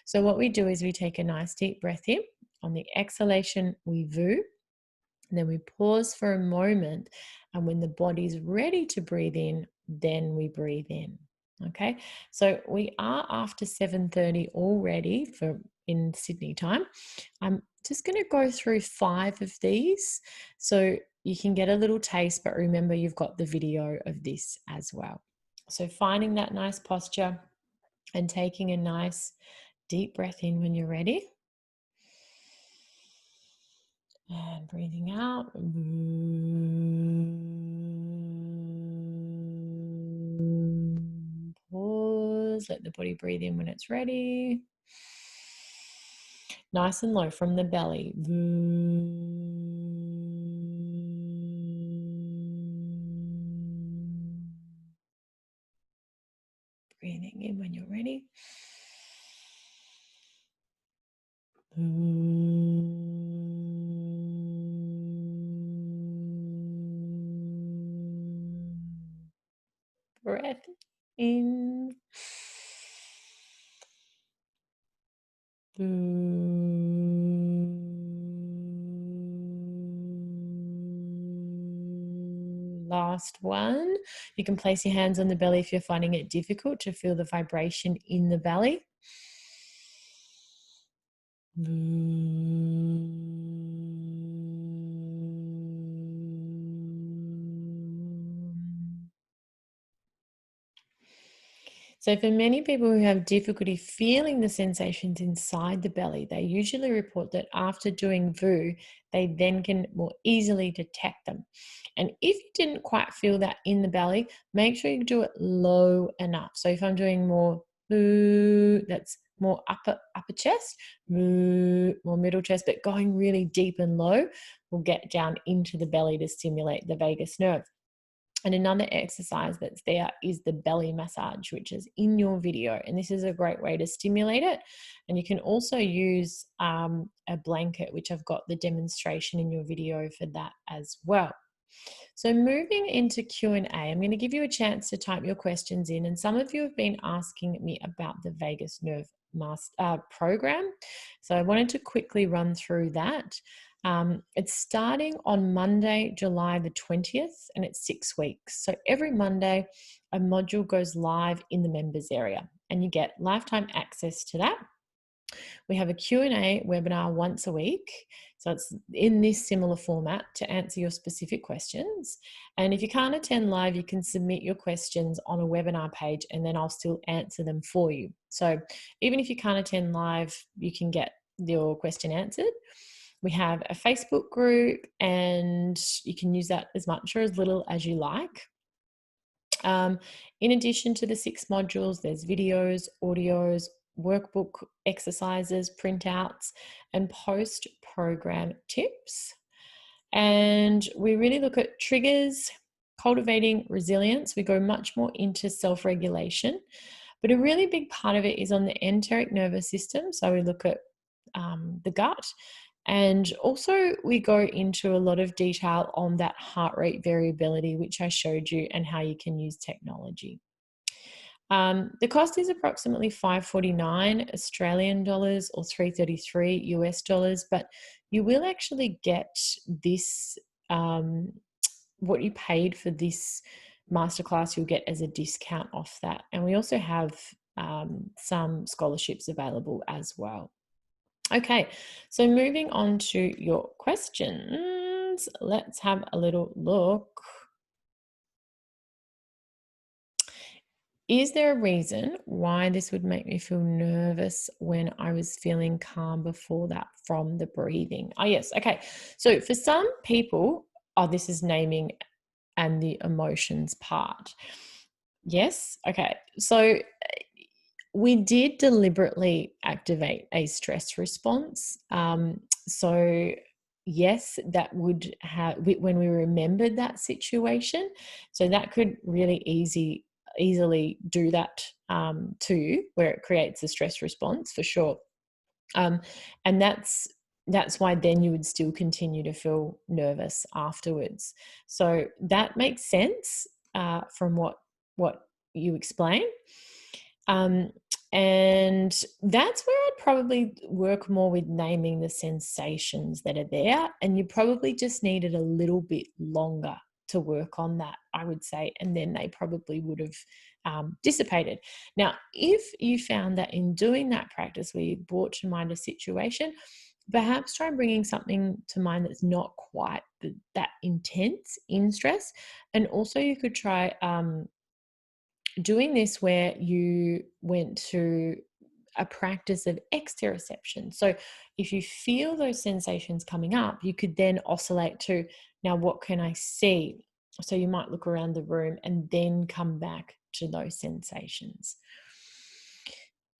So what we do is we take a nice deep breath in. On the exhalation, we VU, and then we pause for a moment. And when the body's ready to breathe in, then we breathe in. Okay, so we are after 7:30 already in Sydney time. I'm just going to go through 5 of these so you can get a little taste, but remember you've got the video of this as well. So finding that nice posture and taking a nice deep breath in when you're ready. And breathing out. Pause, let the body breathe in when it's ready. Nice and low from the belly. Breathing in when you're ready. Breath in. Last one. You can place your hands on the belly if you're finding it difficult to feel the vibration in the belly. So for many people who have difficulty feeling the sensations inside the belly, they usually report that after doing VU, they then can more easily detect them. And if you didn't quite feel that in the belly, make sure you do it low enough. So if I'm doing more VU, that's more upper chest, VU, more middle chest, but going really deep and low will get down into the belly to stimulate the vagus nerve. And another exercise that's there is the belly massage, which is in your video. And this is a great way to stimulate it. And you can also use a blanket, which I've got the demonstration in your video for that as well. So moving into Q&A, I'm going to give you a chance to type your questions in. And some of you have been asking me about the vagus nerve program. So I wanted to quickly run through that. It's starting on Monday, July the 20th, and it's 6 weeks. So every Monday, a module goes live in the members area, and you get lifetime access to that. We have a Q&A webinar once a week. So it's in this similar format to answer your specific questions. And if you can't attend live, you can submit your questions on a webinar page and then I'll still answer them for you. So even if you can't attend live, you can get your question answered. We have a Facebook group and you can use that as much or as little as you like. In addition to the 6 modules, there's videos, audios, workbook exercises, printouts, and post-program tips. And we really look at triggers, cultivating resilience. We go much more into self-regulation, but a really big part of it is on the enteric nervous system. So we look at the gut. And also we go into a lot of detail on that heart rate variability, which I showed you, and how you can use technology. The cost is approximately $549 Australian dollars or $333 US dollars, but you will actually get this, what you paid for this masterclass, you'll get as a discount off that. And we also have some scholarships available as well. Okay, so moving on to your questions, let's have a little look. Is there a reason why this would make me feel nervous when I was feeling calm before that from the breathing? Oh, yes. Okay. So for some people, this is naming and the emotions part. Yes. Okay. So we did deliberately activate a stress response. So yes, that would have, when we remembered that situation, so that could really easily do that too, where it creates a stress response for sure. And that's why then you would still continue to feel nervous afterwards. So that makes sense from what you explain. And that's where I'd probably work more with naming the sensations that are there. And you probably just needed a little bit longer to work on that, I would say. And then they probably would have dissipated. Now, if you found that in doing that practice where you brought to mind a situation, perhaps try bringing something to mind that's not quite that intense in stress. And also you could try doing this where you went to a practice of exteroception. So if you feel those sensations coming up, you could then oscillate to, now what can I see? So you might look around the room and then come back to those sensations.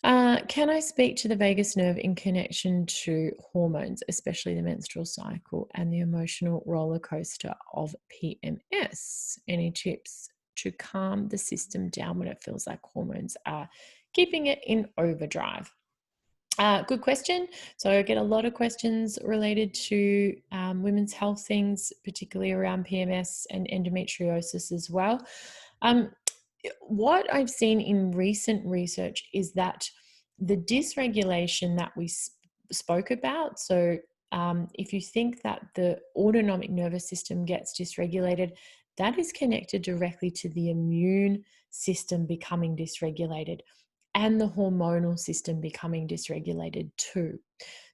Can I speak to the vagus nerve in connection to hormones, especially the menstrual cycle and the emotional roller coaster of PMS? Any tips to calm the system down when it feels like hormones are keeping it in overdrive? Good question. So I get a lot of questions related to women's health things, particularly around PMS and endometriosis as well. What I've seen in recent research is that the dysregulation that we spoke about, so if you think that the autonomic nervous system gets dysregulated, that is connected directly to the immune system becoming dysregulated and the hormonal system becoming dysregulated too.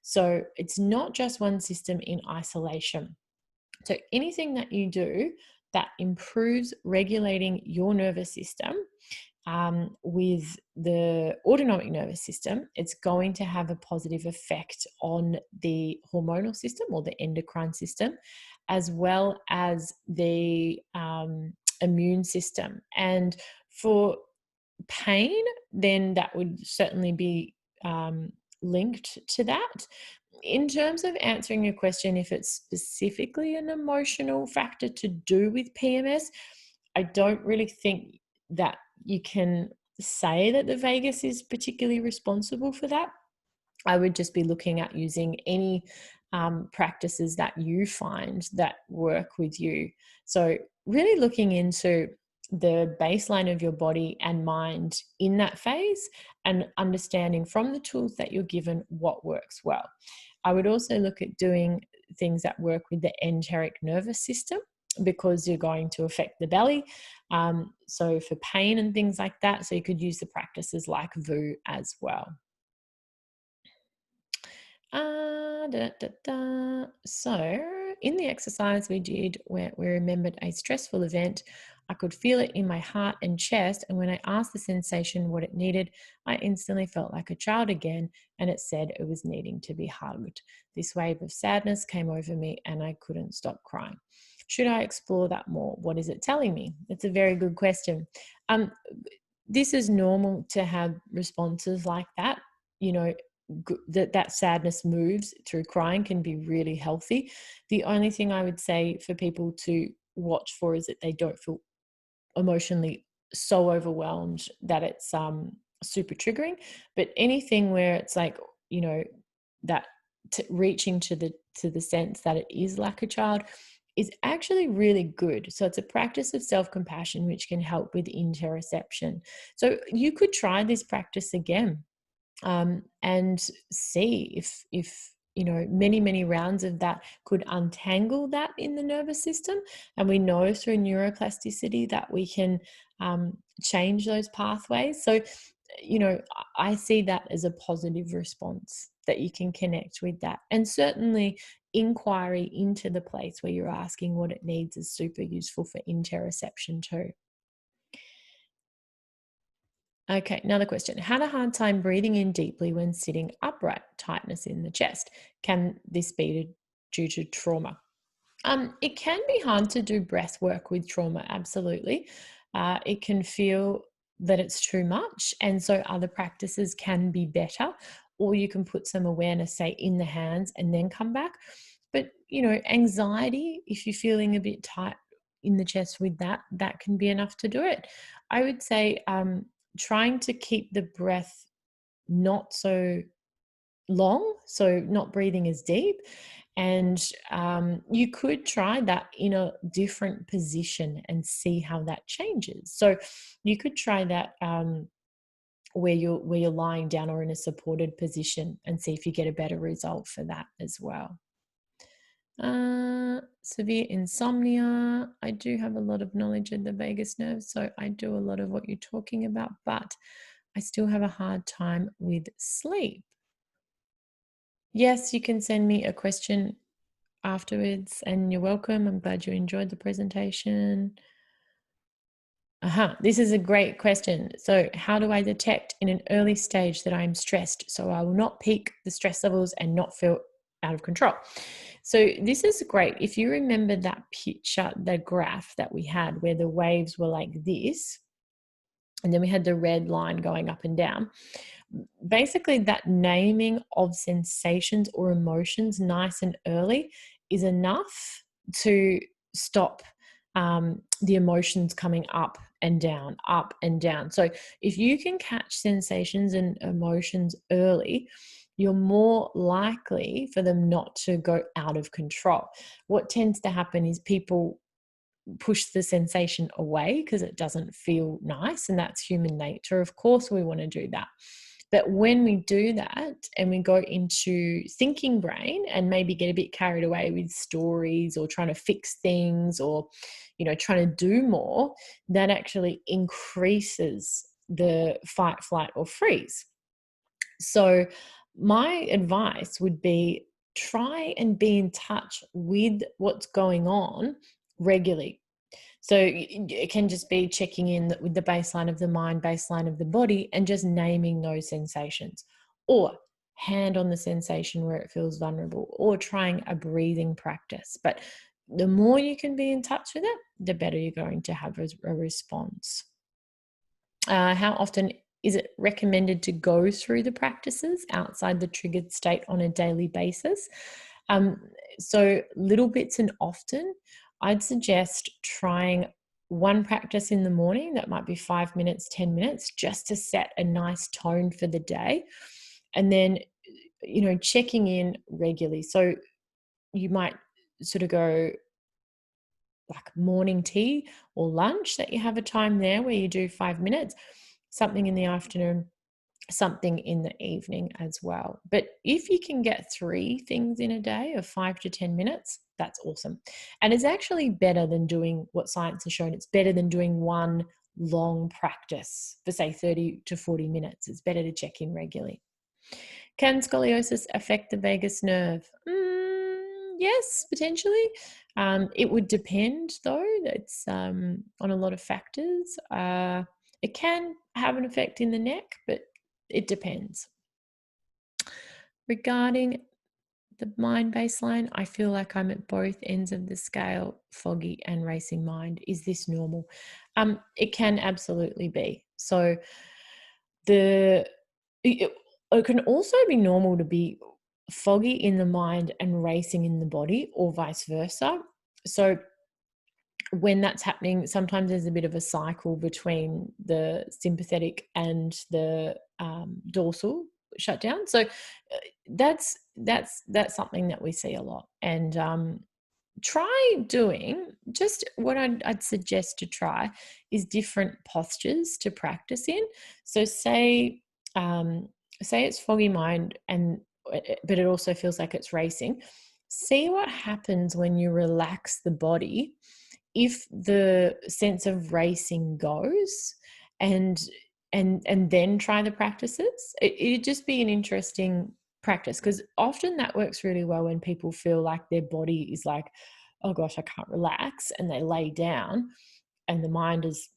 So it's not just one system in isolation. So anything that you do that improves regulating your nervous system with the autonomic nervous system, it's going to have a positive effect on the hormonal system or the endocrine system, as well as the immune system. And for pain, then that would certainly be linked to that. In terms of answering your question, if it's specifically an emotional factor to do with PMS, I don't really think that you can say that the vagus is particularly responsible for that. I would just be looking at using any practices that you find that work with you. So really looking into the baseline of your body and mind in that phase and understanding from the tools that you're given what works well. I would also look at doing things that work with the enteric nervous system, because you're going to affect the belly. So for pain and things like that, so you could use the practices like VU as well. So, in the exercise we did, where we remembered a stressful event, I could feel it in my heart and chest. And when I asked the sensation what it needed, I instantly felt like a child again, and it said it was needing to be hugged. This wave of sadness came over me, and I couldn't stop crying. Should I explore that more? What is it telling me? It's a very good question. Um, this is normal to have responses like that. You know, that sadness moves through crying can be really healthy. The only thing I would say for people to watch for is that they don't feel emotionally so overwhelmed that it's super triggering. But anything where it's like, you know, that reaching to the sense that it is like a child is actually really good. So it's a practice of self-compassion which can help with interoception. So you could try this practice again, and see if you know, many rounds of that could untangle that in the nervous system. And we know through neuroplasticity that we can change those pathways. So, you know, I see that as a positive response, that you can connect with that. And certainly inquiry into the place where you're asking what it needs is super useful for interoception too. Okay, another question. Had a hard time breathing in deeply when sitting upright, tightness in the chest. Can this be due to trauma? It can be hard to do breath work with trauma, absolutely. It can feel that it's too much, and so other practices can be better, or you can put some awareness, say, in the hands and then come back. But, you know, anxiety, if you're feeling a bit tight in the chest with that, that can be enough to do it. I would say trying to keep the breath not so long, so not breathing as deep. And you could try that in a different position and see how that changes. So you could try that where you're lying down or in a supported position and see if you get a better result for that as well. Severe insomnia. I do have a lot of knowledge of the vagus nerve, so I do a lot of what you're talking about, but I still have a hard time with sleep. Yes, you can send me a question afterwards, and you're welcome. I'm glad you enjoyed the presentation. This is a great question. So, how do I detect in an early stage that I'm stressed so I will not peak the stress levels and not feel out of control? So, this is great. If you remember that picture, the graph that we had where the waves were like this, and then we had the red line going up and down. Basically, that naming of sensations or emotions nice and early is enough to stop the emotions coming up and down, up and down. So, if you can catch sensations and emotions early, you're more likely for them not to go out of control. What tends to happen is people push the sensation away because it doesn't feel nice, and that's human nature. Of course we want to do that, but when we do that and we go into thinking brain and maybe get a bit carried away with stories or trying to fix things, or, you know, trying to do more, that actually increases the fight, flight, or freeze. So my advice would be, try and be in touch with what's going on regularly. So it can just be checking in with the baseline of the mind, baseline of the body, and just naming those sensations, or hand on the sensation where it feels vulnerable, or trying a breathing practice. But the more you can be in touch with it, the better you're going to have a response. How often is it recommended to go through the practices outside the triggered state on a daily basis? Um, so little bits and often. I'd suggest trying one practice in the morning that might be 5 minutes, 10 minutes, just to set a nice tone for the day. And then, you know, checking in regularly. So you might sort of go like morning tea or lunch, that you have a time there where you do 5 minutes, something in the afternoon, something in the evening as well. But if you can get 3 things in a day of 5 to 10 minutes, that's awesome. And it's actually better than doing what science has shown. It's better than doing one long practice for, say, 30 to 40 minutes. It's better to check in regularly. Can scoliosis affect the vagus nerve? Yes, potentially. It would depend, though. It's on a lot of factors. It can have an effect in the neck, but it depends. Regarding the mind baseline, I feel like I'm at both ends of the scale, foggy and racing mind. Is this normal? It can absolutely be. So the it can also be normal to be foggy in the mind and racing in the body, or vice versa. So when that's happening, sometimes there's a bit of a cycle between the sympathetic and the dorsal shutdown. So that's something that we see a lot. And try doing just what I'd suggest to try is different postures to practice in. So say it's foggy mind and but it also feels like it's racing. See what happens when you relax the body, if the sense of racing goes, and then try the practices. It'd just be an interesting practice, because often that works really well when people feel like their body is like, oh gosh, I can't relax, and they lay down and the mind is,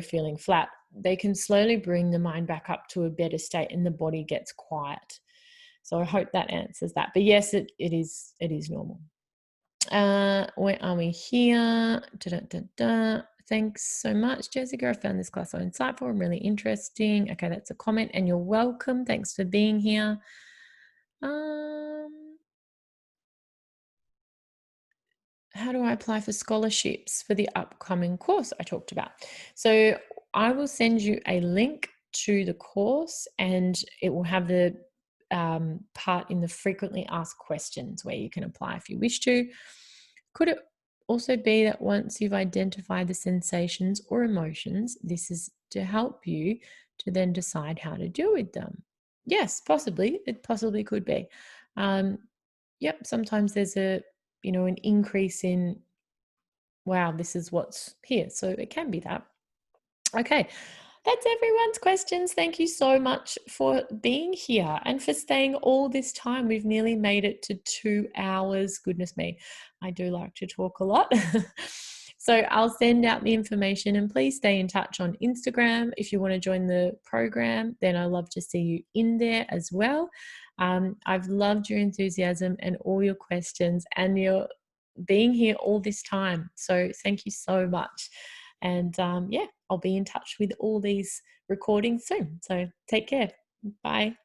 feeling flat. They can slowly bring the mind back up to a better state and the body gets quiet. So I hope that answers that. But yes, it is normal. Where are we here? Thanks so much, Jessica. I found this class so insightful and really interesting. Okay, that's a comment, and you're welcome. Thanks for being here. How do I apply for scholarships for the upcoming course I talked about? So I will send you a link to the course, and it will have the part in the frequently asked questions where you can apply if you wish to. Could it also be that once you've identified the sensations or emotions, this is to help you to then decide how to deal with them? Yes, possibly. It possibly could be. Yep, sometimes there's an increase in, wow, this is what's here. So it can be that. Okay, that's everyone's questions. Thank you so much for being here and for staying all this time. We've nearly made it to 2 hours. Goodness me, I do like to talk a lot. So I'll send out the information, and please stay in touch on Instagram. If you want to join the program, then I'd love to see you in there as well. I've loved your enthusiasm and all your questions and your being here all this time. So thank you so much. And I'll be in touch with all these recordings soon. So take care. Bye.